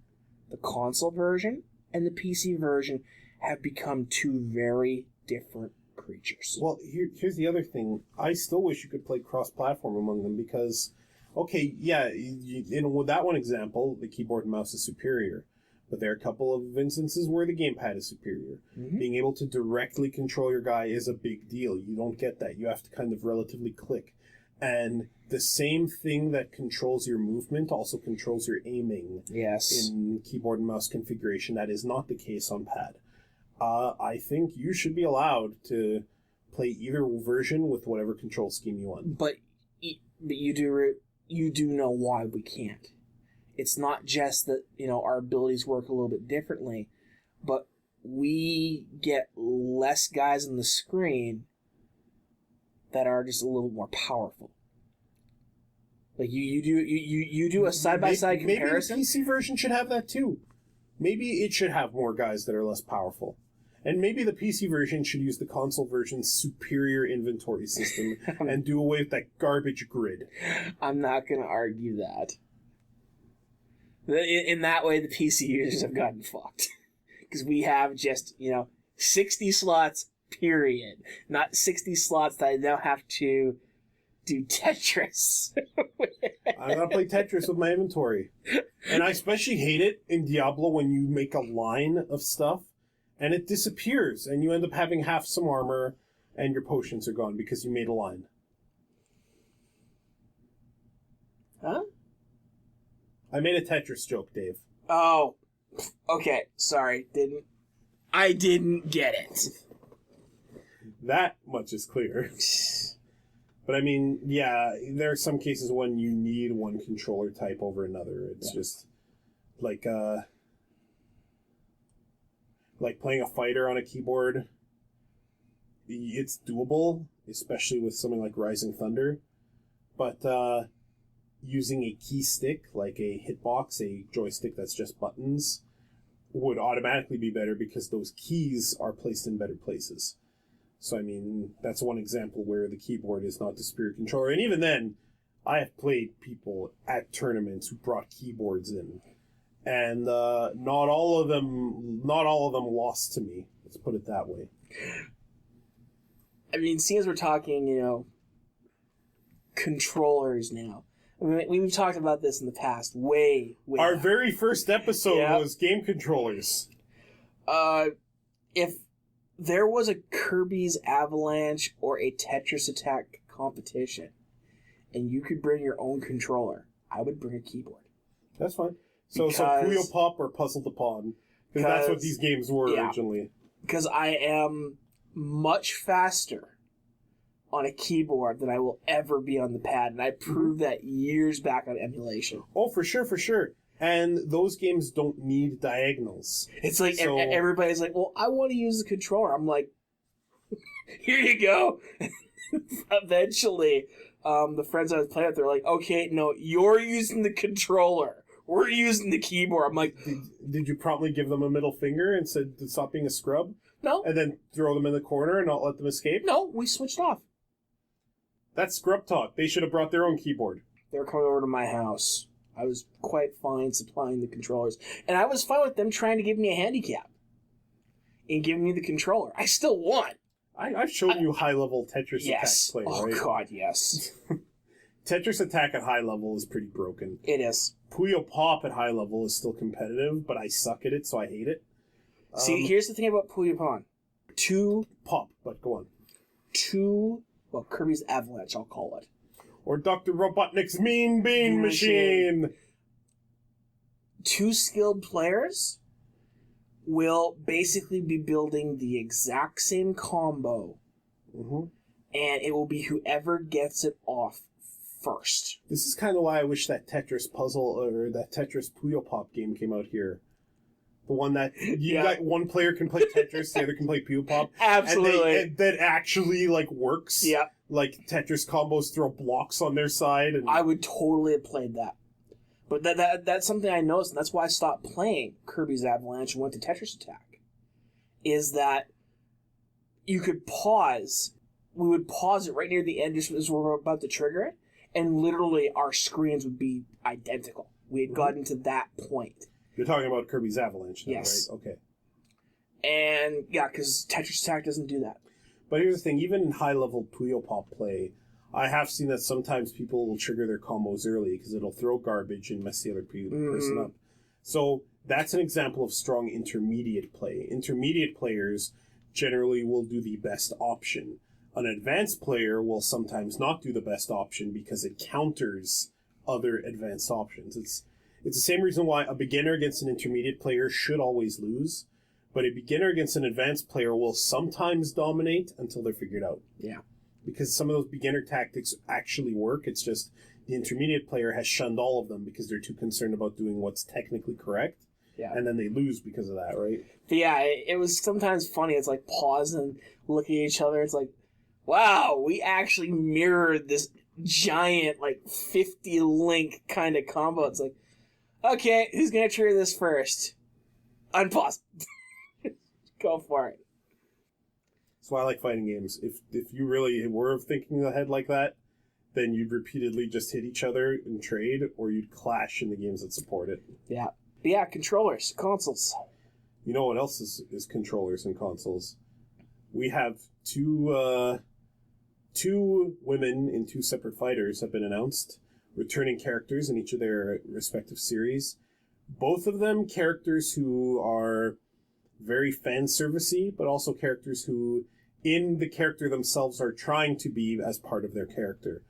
A: The console version and the PC version have become two very different creatures.
B: Well, here's the other thing. I still wish you could play cross-platform among them because, okay, yeah, in that one example, the keyboard and mouse is superior. But there are a couple of instances where the gamepad is superior. Being able to directly control your guy is a big deal. You don't get that. You have to kind of relatively click. And the same thing that controls your movement also controls your aiming.
A: Yes.
B: In keyboard and mouse configuration. That is not the case on pad. I think you should be allowed to play either version with whatever control scheme you want.
A: But you do know why we can't. It's not just that, our abilities work a little bit differently, but we get less guys on the screen that are just a little more powerful. Like you do a side-by-side comparison.
B: Maybe the PC version should have that too. Maybe it should have more guys that are less powerful. And maybe the PC version should use the console version's superior inventory system and do away with that garbage grid.
A: I'm not going to argue that. In that way, the PC users have gotten fucked. Because we have just, 60 slots, period. Not 60 slots that I now have to do Tetris.
B: I'm going to play Tetris with my inventory. And I especially hate it in Diablo when you make a line of stuff and it disappears and you end up having half some armor and your potions are gone because you made a line.
A: Huh?
B: I made a Tetris joke, Dave.
A: Oh, okay. Sorry, I didn't get it.
B: That much is clear. But I mean, yeah, there are some cases when you need one controller type over another. It's just like playing a fighter on a keyboard. It's doable, especially with something like Rising Thunder. But using a key stick, like a hitbox, a joystick that's just buttons, would automatically be better because those keys are placed in better places. So, I mean, that's one example where the keyboard is not the superior controller. And even then, I have played people at tournaments who brought keyboards in. And not all of them lost to me. Let's put it that way.
A: I mean, seeing as we're talking, controllers now. I mean, we've talked about this in the past. Way
B: Our
A: back.
B: very first episode
A: Yeah.
B: was game controllers.
A: If there was a Kirby's Avalanche or a Tetris Attack competition, and you could bring your own controller, I would bring a keyboard.
B: That's fine. So Puyo Pop or Puzzle to Pawn. Because that's what these games were originally.
A: Because I am much faster on a keyboard than I will ever be on the pad, and I proved that years back on emulation.
B: Oh, for sure. And those games don't need diagonals.
A: It's like everybody's like, well, I want to use the controller. I'm like, here you go. Eventually, the friends I was playing with, they're like, okay, no, you're using the controller. We're using the keyboard. I'm like...
B: Did you promptly give them a middle finger and said to stop being a scrub?
A: No.
B: And then throw them in the corner and not let them escape?
A: No, we switched off.
B: That's scrub talk. They should have brought their own keyboard.
A: They were coming over to my house. I was quite fine supplying the controllers. And I was fine with them trying to give me a handicap and giving me the controller. I still won.
B: I've shown you high-level Tetris Attack play, right?
A: Oh, God, yes.
B: Tetris Attack at high level is pretty broken.
A: It is.
B: Puyo Pop at high level is still competitive, but I suck at it, so I hate it.
A: See, here's the thing about Puyo Pop.
B: Pop, but go on.
A: Well, Kirby's Avalanche, I'll call it.
B: Or Dr. Robotnik's Mean Bean Machine.
A: 2 skilled players will basically be building the exact same combo, and it will be whoever gets it off first.
B: This is kind of why I wish that Tetris puzzle or that Tetris Puyo Pop game came out here. The one that got one player can play Tetris, the other can play Puyo Pop.
A: Absolutely.
B: And that actually works.
A: Yeah.
B: Like Tetris combos throw blocks on their side. And
A: I would totally have played that. But that's something I noticed, and that's why I stopped playing Kirby's Avalanche and went to Tetris Attack. Is that you could pause. We would pause it right near the end just as we were about to trigger it, and literally our screens would be identical. We had gotten to that point.
B: You're talking about Kirby's Avalanche now,
A: yes.
B: Right? Okay.
A: And, yeah, because Tetris Attack doesn't do that.
B: But here's the thing, even in high-level Puyo Pop play, I have seen that sometimes people will trigger their combos early because it'll throw garbage and mess the other person up. So that's an example of strong intermediate play. Intermediate players generally will do the best option. An advanced player will sometimes not do the best option because it counters other advanced options. It's the same reason why a beginner against an intermediate player should always lose, but a beginner against an advanced player will sometimes dominate until they're figured out.
A: Yeah.
B: Because some of those beginner tactics actually work. It's just the intermediate player has shunned all of them because they're too concerned about doing what's technically correct.
A: Yeah.
B: And then they lose because of that, right?
A: But yeah, it was sometimes funny. It's like pause and look at each other. It's like, wow, we actually mirrored this giant, 50-link kind of combo. It's like, okay, who's going to trigger this first? Unpause. Go for it.
B: That's why I like fighting games. If you really were thinking ahead like that, then you'd repeatedly just hit each other and trade, or you'd clash in the games that support it.
A: Yeah. But yeah, controllers, consoles.
B: You know what else is controllers and consoles? We have two women in 2 separate fighters have been announced, returning characters in each of their respective series. Both of them characters who are very fan servicey, but also characters who, in the character themselves, are trying to be as part of their character.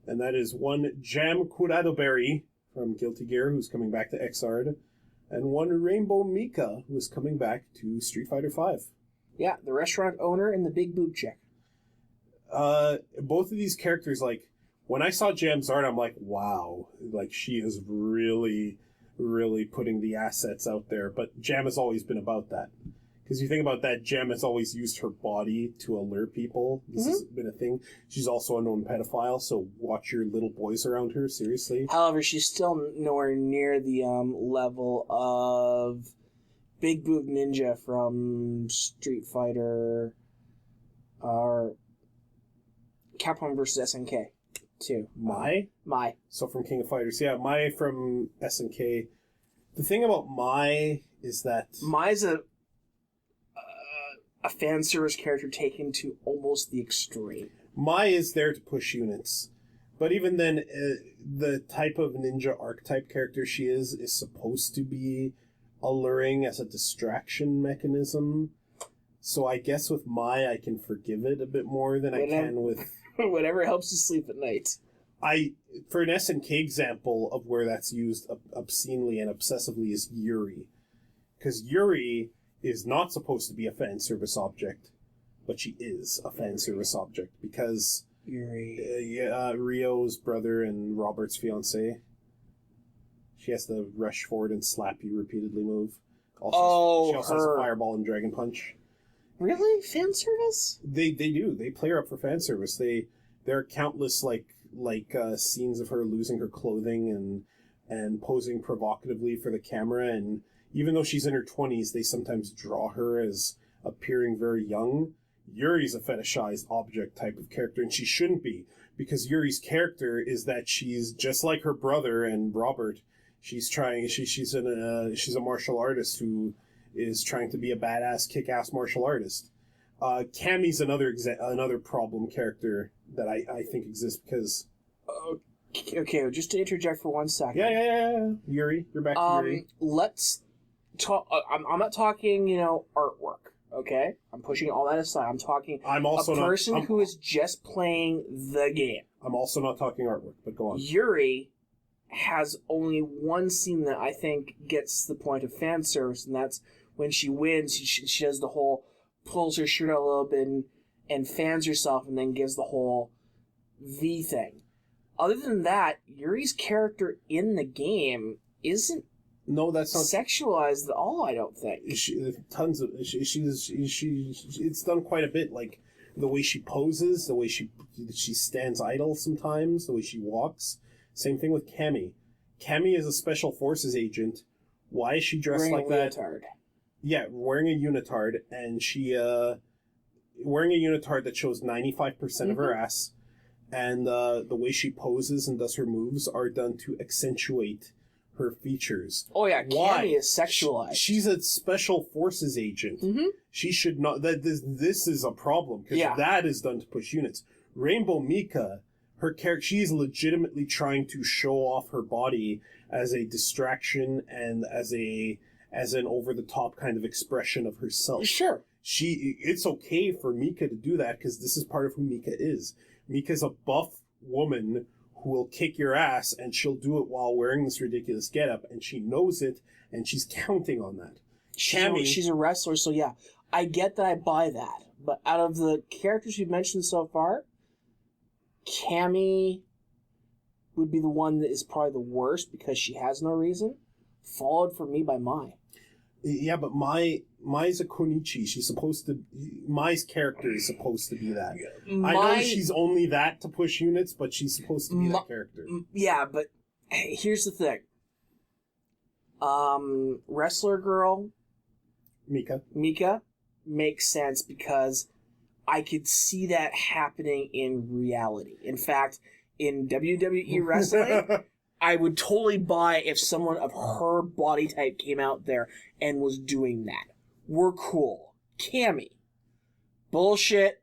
B: And that is one Jam Curadoberry from Guilty Gear, who's coming back to Xrd, and one Rainbow Mika, who is coming back to Street Fighter V.
A: Yeah, the restaurant owner and the big boob chick.
B: Both of these characters, when I saw Jam's art, I'm like, wow, she is really, really putting the assets out there. But Jam has always been about that. Because you think about that, Jam has always used her body to allure people. This has been a thing. She's also a known pedophile, so watch your little boys around her, seriously.
A: However, she's still nowhere near the level of Big Boob Ninja from Street Fighter or Capcom vs. SNK 2.
B: Mai?
A: Mai.
B: So from King of Fighters. Yeah, Mai from SNK. The thing about Mai is that...
A: Mai's a a fan service character taken to almost the extreme.
B: Mai is there to push units. But even then, the type of ninja archetype character she is supposed to be alluring as a distraction mechanism. So I guess with Mai, I can forgive it a bit more than I can with...
A: Whatever helps you sleep at night.
B: For an SNK example of where that's used obscenely and obsessively is Yuri. Because Yuri is not supposed to be a fan service object, but she is a fan service object because Rio's brother and Robert's fiance. She has the rush forward and slap you repeatedly move. She also has a fireball and dragon punch.
A: Really? Fan service?
B: They do. They play her up for fan service. There are countless scenes of her losing her clothing and posing provocatively for the camera, and even though she's in her 20s, they sometimes draw her as appearing very young. Yuri's a fetishized object type of character, and she shouldn't be, because Yuri's character is that she's just like her brother and Robert. She's a martial artist who is trying to be a badass, kick-ass martial artist. Cammy's another problem character that I think exists because...
A: Okay, just to interject for 1 second.
B: Yeah. Yuri, you're back to Yuri.
A: Let's talk... I'm not talking, artwork, okay? I'm pushing all that aside. I'm talking who is just playing the game.
B: I'm also not talking artwork, but go on.
A: Yuri has only one scene that I think gets the point of fan service, and that's when she wins. She does the whole... pulls her shirt out a little bit and fans herself and then gives the whole V thing. Other than that, Yuri's character in the game isn't sexualized at all, I don't think. It's done quite a bit, like the way she poses, the way she stands idle sometimes, the way she walks. Same thing with Cammy. Cammy is a special forces agent. Why is she dressed like that? Unitard. Yeah, wearing a unitard, and she wearing a unitard that shows 95% of her ass, and the way she poses and does her moves are done to accentuate her features. Oh yeah, Cammy is sexualized. She's a special forces agent. Mm-hmm. She should not. This is a problem because that is done to push units. Rainbow Mika, her character, she's legitimately trying to show off her body as a distraction and as an over-the-top kind of expression of herself. Sure. It's okay for Mika to do that because this is part of who Mika is. Mika's a buff woman who will kick your ass, and she'll do it while wearing this ridiculous getup, and she knows it, and she's counting on that. She's a wrestler, so yeah, I get that, I buy that. But out of the characters we've mentioned so far, Cammy would be the one that is probably the worst because she has no reason, followed for me by Mai. Yeah, but Mai's a Konichi. Mai's character is supposed to be that. I know she's only that to push units, but she's supposed to be that character. Yeah, but here's the thing. Wrestler girl, Mika makes sense because I could see that happening in reality. In fact, in WWE wrestling, I would totally buy if someone of her body type came out there and was doing that. We're cool. Cammy. Bullshit.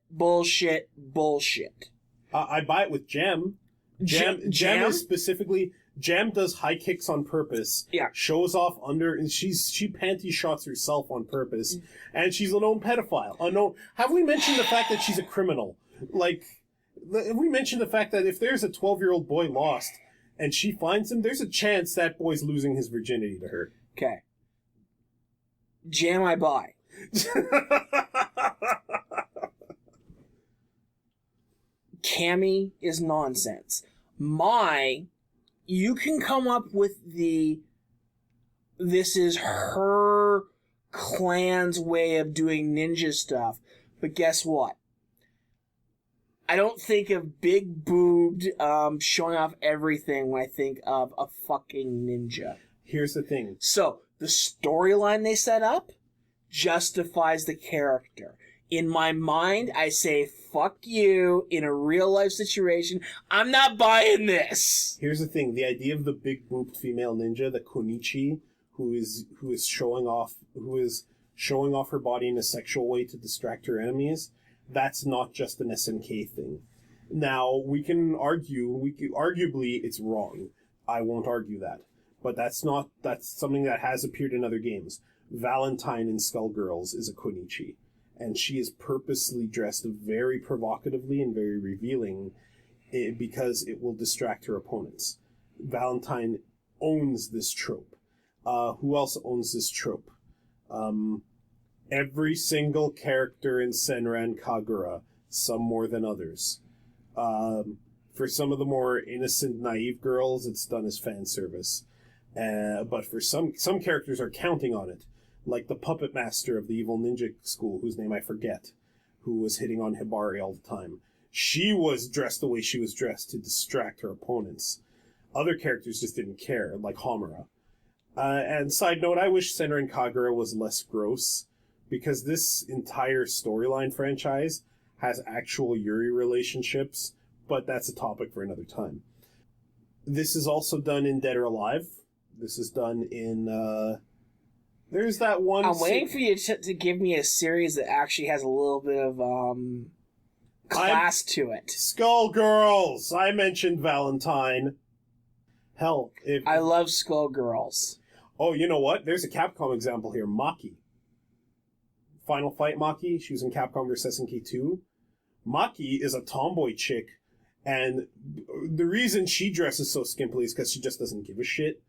A: I buy it with Gem. Gem is specifically... Gem does high kicks on purpose. Yeah. Shows off under... And she panty shots herself on purpose. And she's a known pedophile. Have we mentioned the fact that she's a criminal? Have we mentioned the fact that if there's a 12-year-old boy lost... and she finds him, there's a chance that boy's losing his virginity to her. Okay. Jam I buy. Cammy is nonsense. Mai, you can come up with this is her clan's way of doing ninja stuff, but guess what? I don't think of big boobed, showing off everything when I think of a fucking ninja. Here's the thing. So, the storyline they set up justifies the character. In my mind, I say, fuck you, in a real life situation, I'm not buying this! Here's the thing. The idea of the big boobed female ninja, the Konichi, who is showing off
B: showing off her body in a sexual way to distract her enemies, that's not just an SNK thing. Now, we can arguably it's wrong. I won't argue that. But that's something that has appeared in other games. Valentine in Skullgirls is a Konichi, and she is purposely dressed very provocatively and very revealing because it will distract her opponents. Valentine owns this trope. Who else owns this trope? Every single character in Senran Kagura, some more than others. For some of the more innocent, naive girls, it's done as fan service. But for some characters are counting on it, like the puppet master of the evil ninja school, whose name I forget, who was hitting on Hibari all the time. She was dressed the way she was dressed to distract her opponents. Other characters just didn't care, like Homura. And side note, I wish Senran Kagura was less gross, because this entire storyline franchise has actual Yuri relationships, but that's a topic for another time. This is also done in Dead or Alive. This is done in, there's that one...
A: I'm waiting for you to give me a series that actually has a little bit of, class to it.
B: Skullgirls! I mentioned Valentine. Hell, if...
A: I love Skullgirls.
B: Oh, you know what? There's a Capcom example here. Maki. Final Fight Maki. She was in Capcom vs. SNK 2. Maki is a tomboy chick, and the reason she dresses so skimpily is because she just doesn't give a shit.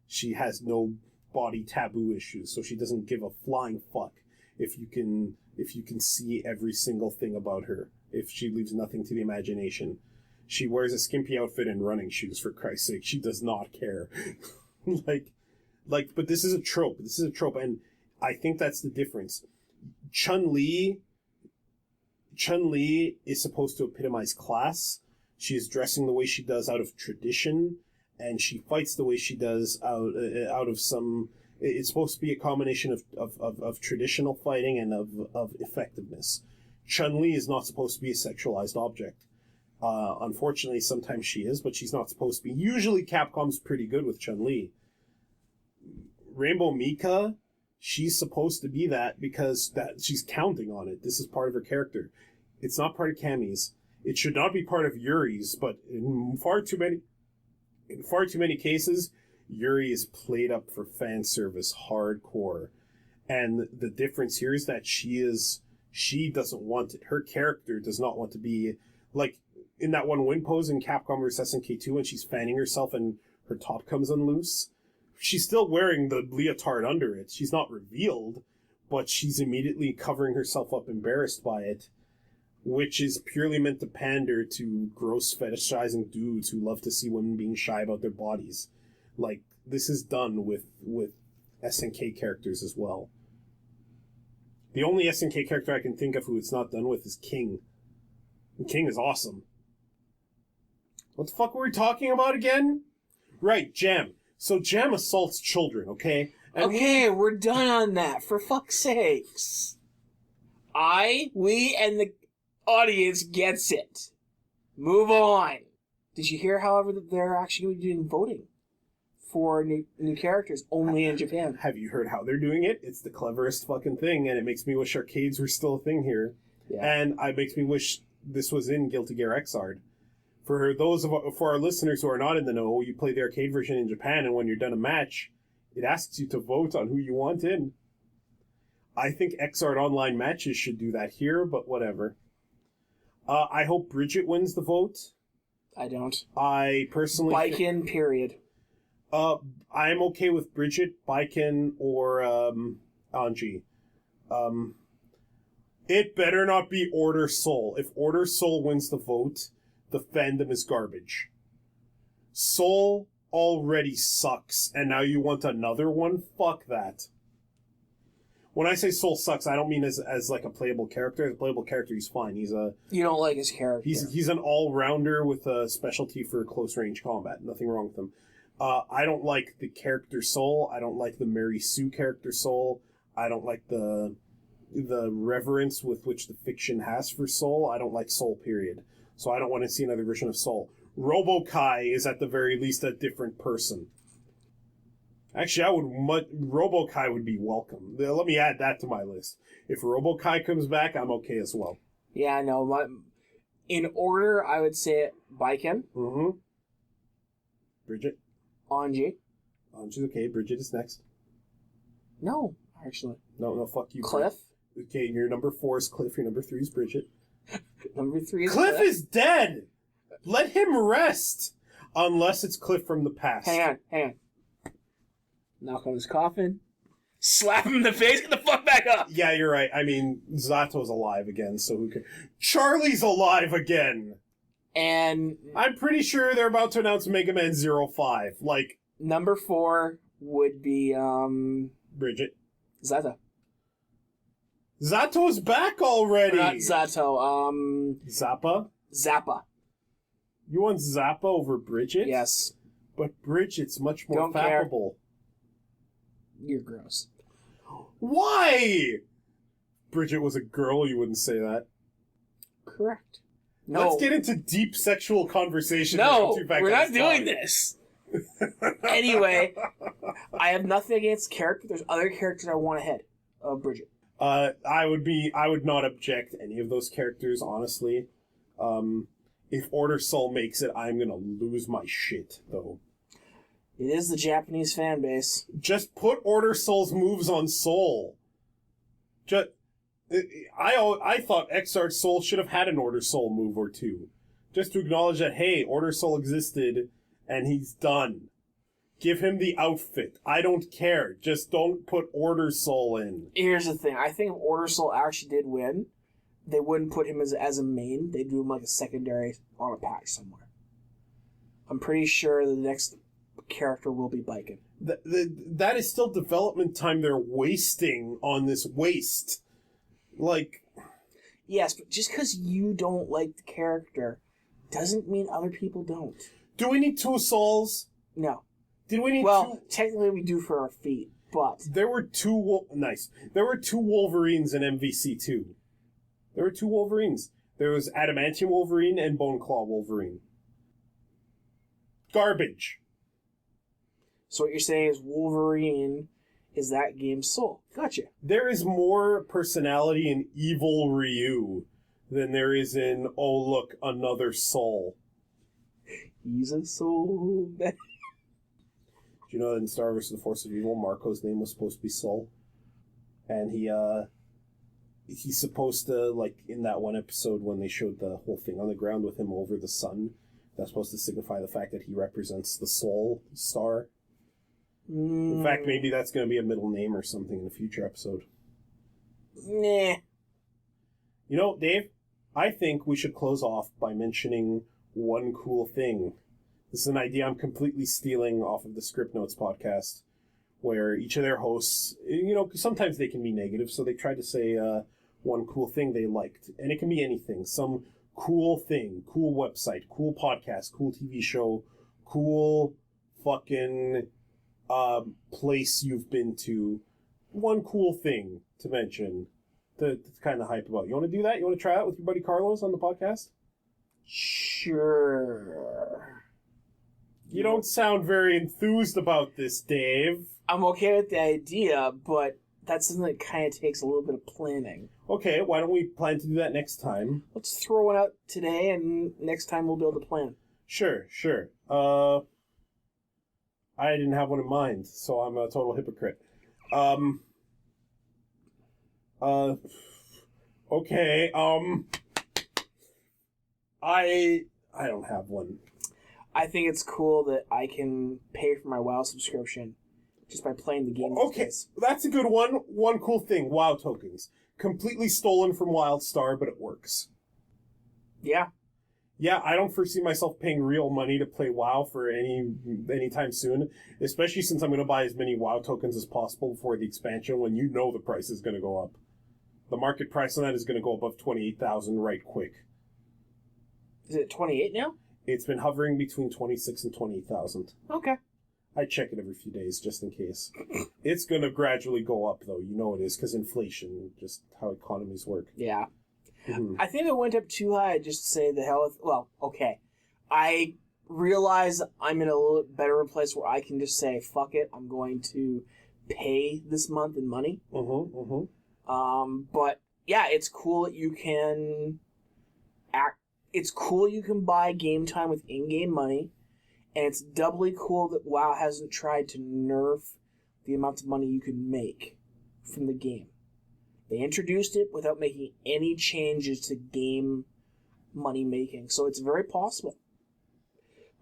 B: She has no body taboo issues, so she doesn't give a flying fuck if you can see every single thing about her, if she leaves nothing to the imagination. She wears a skimpy outfit and running shoes, for Christ's sake. She does not care. But this is a trope. This is a trope, and I think that's the difference. Chun-Li is supposed to epitomize class. She is dressing the way she does out of tradition, and she fights the way she does out of some... It's supposed to be a combination of traditional fighting and of effectiveness. Chun-Li is not supposed to be a sexualized object. Unfortunately, sometimes she is, but she's not supposed to be. Usually Capcom's pretty good with Chun-Li. Rainbow Mika, she's supposed to be that because she's counting on it. This is part of her character. It's not part of Kami's. It should not be part of Yuri's, but in far too many cases, Yuri is played up for fan service hardcore. And the difference here is that she doesn't want it. Her character does not want to be, like, in that one win pose in Capcom vs. SNK 2 when she's fanning herself and her top comes unloose. She's still wearing the leotard under it. She's not revealed, but she's immediately covering herself up, embarrassed by it, which is purely meant to pander to gross fetishizing dudes who love to see women being shy about their bodies. Like, this is done with SNK characters as well. The only SNK character I can think of who it's not done with is King. And King is awesome. What the fuck were we talking about again? Right, Jam. So Jam assaults children, okay? And
A: we're done on that, for fuck's sakes. We, and the audience gets it. Move on. Did you hear, however, that they're actually going to be doing voting for new characters only in Japan?
B: Have you heard how they're doing it? It's the cleverest fucking thing, and it makes me wish arcades were still a thing here. Yeah. And it makes me wish this was in Guilty Gear Xrd. For our listeners who are not in the know, you play the arcade version in Japan, and when you're done a match, it asks you to vote on who you want in. I think Xrd Online matches should do that here, but whatever. I hope Bridget wins the vote.
A: I don't.
B: I personally...
A: Baiken, period.
B: I'm okay with Bridget, Baiken, or Anji. It better not be Order Soul. If Order Soul wins the vote, the fandom is garbage. Soul already sucks, and now you want another one? Fuck that. When I say Soul sucks, I don't mean as like a playable character. As a playable character, he's fine. You
A: don't like his character.
B: He's an all-rounder with a specialty for close-range combat. Nothing wrong with him. I don't like the character Soul. I don't like the Mary Sue character Soul. I don't like the reverence with which the fiction has for Soul. I don't like Soul, period. So I don't want to see another version of Soul. Robo-Kai is at the very least a different person. Actually, Robo-Kai would be welcome. Let me add that to my list. If Robo-Kai comes back, I'm okay as well.
A: Yeah, no. In order, I would say Baiken.
B: Mm-hmm. Bridget.
A: Anji.
B: Anji's okay. Bridget is next.
A: No, actually.
B: No, fuck you.
A: Cliff.
B: Okay, your number 4 is Cliff. Your number 3 is Bridget.
A: Number 3 is
B: Cliff is dead! Let him rest! Unless it's Cliff from the past.
A: Hang on. Knock on his coffin. Slap him in the face, get the fuck back up!
B: Yeah, you're right. I mean, Zato's alive again, so who can... Charlie's alive again!
A: And...
B: I'm pretty sure they're about to announce Mega Man 05. Like...
A: Number 4 would be,
B: Bridget.
A: Zato.
B: Zato's back already!
A: Not Zato,
B: Zappa?
A: Zappa.
B: You want Zappa over Bridget?
A: Yes.
B: But Bridget's much more
A: Don't care.
B: fappable.
A: You're gross.
B: Why? Bridget was a girl, you wouldn't say that.
A: Correct. No.
B: Let's get into deep sexual conversation.
A: No, we're not doing this. Anyway, I have nothing against character. There's other characters I want ahead of Bridget.
B: I would not object any of those characters, honestly. If Order Soul makes it, I'm gonna lose my shit, though.
A: It is the Japanese fan base.
B: Just put Order Soul's moves on Soul. I thought Xrd Soul should have had an Order Soul move or two. Just to acknowledge that, hey, Order Soul existed, and he's done. Give him the outfit. I don't care. Just don't put Order Soul in.
A: Here's the thing. I think if Order Soul actually did win, they wouldn't put him as a main. They'd do him like a secondary on a patch somewhere. I'm pretty sure the next character will be Baiken.
B: That is still development time they're wasting on this waste. Like...
A: Yes, but just because you don't like the character doesn't mean other people don't.
B: Do we need 2 souls?
A: No.
B: Did we need
A: Well, technically we do for our feet, but...
B: There were 2... Nice. There were 2 Wolverines in MVC2. There were 2 Wolverines. There was Adamantium Wolverine and Bone Claw Wolverine. Garbage.
A: So what you're saying is Wolverine is that game's soul. Gotcha.
B: There is more personality in evil Ryu than there is in, oh look, another soul.
A: He's a soul.
B: Do you know that in Star vs. the Force of Evil, Marco's name was supposed to be Soul? And he's supposed to, like, in that one episode when they showed the whole thing on the ground with him over the sun, that's supposed to signify the fact that he represents the Soul Star. In fact, maybe that's going to be a middle name or something in a future episode.
A: Nah.
B: You know, Dave, I think we should close off by mentioning one cool thing. This is an idea I'm completely stealing off of the Scriptnotes podcast, where each of their hosts, you know, sometimes they can be negative, so they try to say one cool thing they liked. And it can be anything. Some cool thing, cool website, cool podcast, cool TV show, cool fucking place you've been to. One cool thing to mention to kind of hype about. You want to do that? You want to try out with your buddy Carlos on the podcast?
A: Sure.
B: You don't sound very enthused about this, Dave.
A: I'm okay with the idea, but that's something that kind of takes a little bit of planning.
B: Okay, why don't we plan to do that next time?
A: Let's throw one out today, and next time we'll build a plan.
B: Sure. I didn't have one in mind, so I'm a total hypocrite. Okay, I don't have one.
A: I think it's cool that I can pay for my WoW subscription just by playing the game.
B: Okay, that's a good one. One cool thing, WoW tokens. Completely stolen from WildStar, but it works.
A: Yeah.
B: Yeah, I don't foresee myself paying real money to play WoW for anytime soon, especially since I'm going to buy as many WoW tokens as possible before the expansion when you know the price is going to go up. The market price on that is going to go above 28,000 right quick.
A: Is it 28 now?
B: It's been hovering between 26 and 28,000.
A: Okay.
B: I check it every few days just in case. It's going to gradually go up, though. You know it is, because inflation, just how economies work.
A: Yeah.
B: Mm-hmm.
A: I think it went up too high just to say the hell with... Well, okay. I realize I'm in a little bit better place where I can just say, fuck it, I'm going to pay this month in money. But yeah, it's cool that you can it's cool you can buy game time with in-game money, and it's doubly cool that WoW hasn't tried to nerf the amount of money you can make from the game. They introduced it without making any changes to game money making, so it's very possible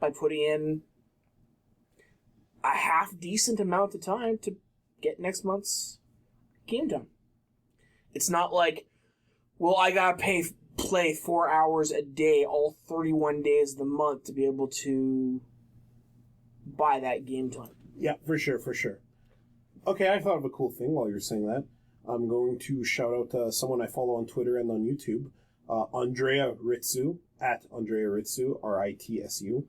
A: by putting in a half-decent amount of time to get next month's game done. It's not like, well, I gotta play 4 hours a day all 31 days of the month to be able to buy that game time.
B: Yeah, for sure. Okay, I thought of a cool thing while you were saying that. I'm going to shout out someone I follow on Twitter and on YouTube, Andrea Ritsu, at Andrea Ritsu, Ritsu.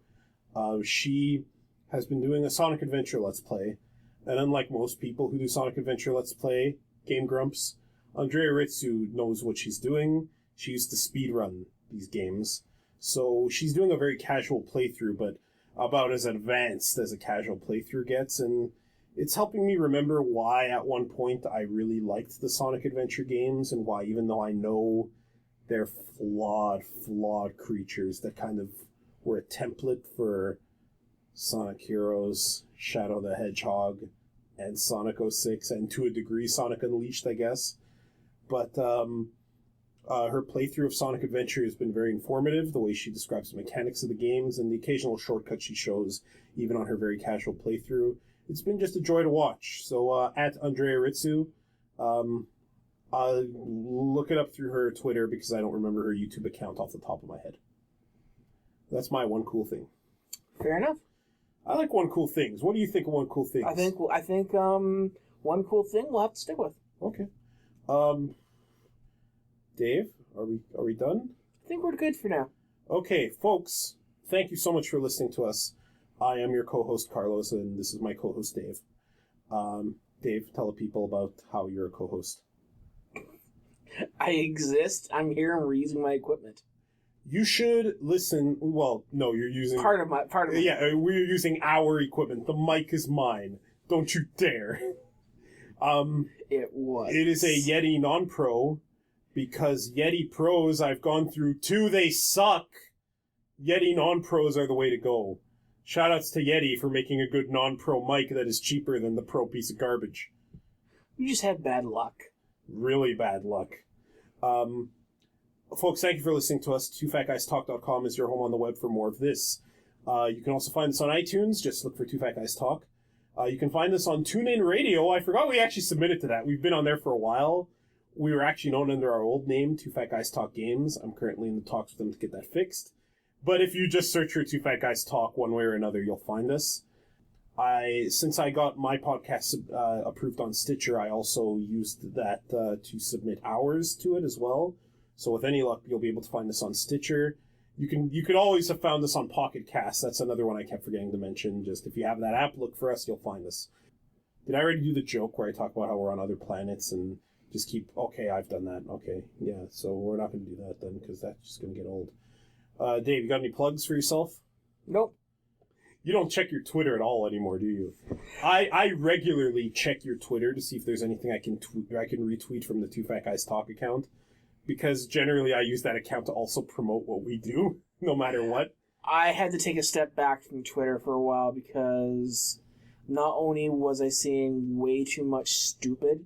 B: She has been doing a Sonic Adventure Let's Play, and unlike most people who do Sonic Adventure Let's Play, Game Grumps, Andrea Ritsu knows what she's doing. She used to speedrun these games, so she's doing a very casual playthrough, but about as advanced as a casual playthrough gets, and it's helping me remember why at one point I really liked the Sonic Adventure games, and why, even though I know they're flawed creatures that kind of were a template for Sonic Heroes, Shadow the Hedgehog, and Sonic 06, and to a degree Sonic Unleashed, I guess. But her playthrough of Sonic Adventure has been very informative, the way she describes the mechanics of the games and the occasional shortcuts she shows, even on her very casual playthrough. It's been just a joy to watch. So, at Andrea Ritsu, look it up through her Twitter, because I don't remember her YouTube account off the top of my head. That's my one cool thing.
A: Fair enough.
B: I like one cool things. What do you think of one cool thing?
A: I think one cool thing we'll have to stick with.
B: Okay. Dave, are we done?
A: I think we're good for now.
B: Okay, folks, thank you so much for listening to us. I am your co-host, Carlos, and this is my co-host, Dave. Dave, tell the people about how you're a co-host.
A: I exist. I'm here and we're using my equipment.
B: You should listen. Well, no, you're using
A: part of my.
B: Yeah, we're using our equipment. The mic is mine. Don't you dare.
A: It was.
B: It is a Yeti non-pro, because Yeti Pros, I've gone through 2, they suck. Yeti non-pros are the way to go. Shoutouts to Yeti for making a good non-pro mic that is cheaper than the pro piece of garbage.
A: You just had bad luck.
B: Really bad luck. Folks, thank you for listening to us. TwoFatGuysTalk.com is your home on the web for more of this. You can also find us on iTunes. Just look for Two Fat Guys Talk. You can find us on TuneIn Radio. I forgot we actually submitted to that. We've been on there for a while. We were actually known under our old name, Two Fat Guys Talk Games. I'm currently in the talks with them to get that fixed. But if you just search for Two Fat Guys Talk one way or another, you'll find us. Since I got my podcast approved on Stitcher, I also used that to submit ours to it as well. So with any luck, you'll be able to find us on Stitcher. You could always have found us on Pocket Cast. That's another one I kept forgetting to mention. Just if you have that app, look for us, you'll find us. Did I already do the joke where I talk about how we're on other planets and just keep, okay, I've done that. Okay, yeah, so we're not going to do that then, because that's just going to get old. Dave, you got any plugs for yourself?
A: Nope.
B: You don't check your Twitter at all anymore, do you? I regularly check your Twitter to see if there's anything I can retweet from the Two Fat Guys Talk account, because generally I use that account to also promote what we do, no matter what.
A: I had to take a step back from Twitter for a while because not only was I seeing way too much stupid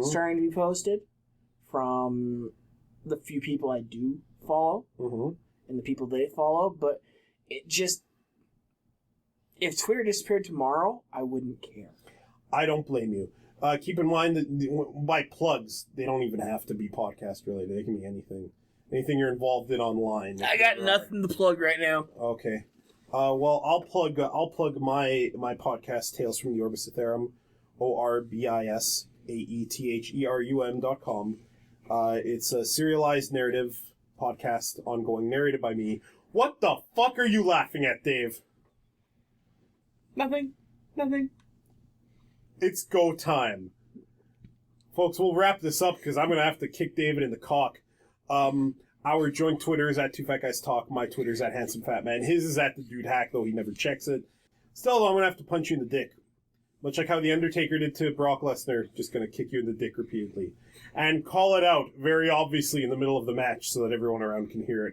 A: starting to be posted from the few people I do follow and the people they follow, but it just... If Twitter disappeared tomorrow, I wouldn't care.
B: I don't blame you. Keep in mind that by plugs, they don't even have to be podcast related. They can be anything. Anything you're involved in online.
A: I got nothing to plug right now.
B: Okay. Well, I'll plug my podcast, Tales from the Orbis Ethereum, ORBISAETHERUM.com. It's a serialized narrative podcast, ongoing, narrated by me. What the fuck are you laughing at, Dave?
A: Nothing.
B: It's go time. Folks, we'll wrap this up because I'm going to have to kick David in the cock. Our joint Twitter is at 2FatGuysTalk. My Twitter is at HandsomeFatMan. His is at TheDudeHack, though he never checks it. Still, I'm going to have to punch you in the dick. Much like how The Undertaker did to Brock Lesnar, just going to kick you in the dick repeatedly. And call it out very obviously in the middle of the match so that everyone around can hear it.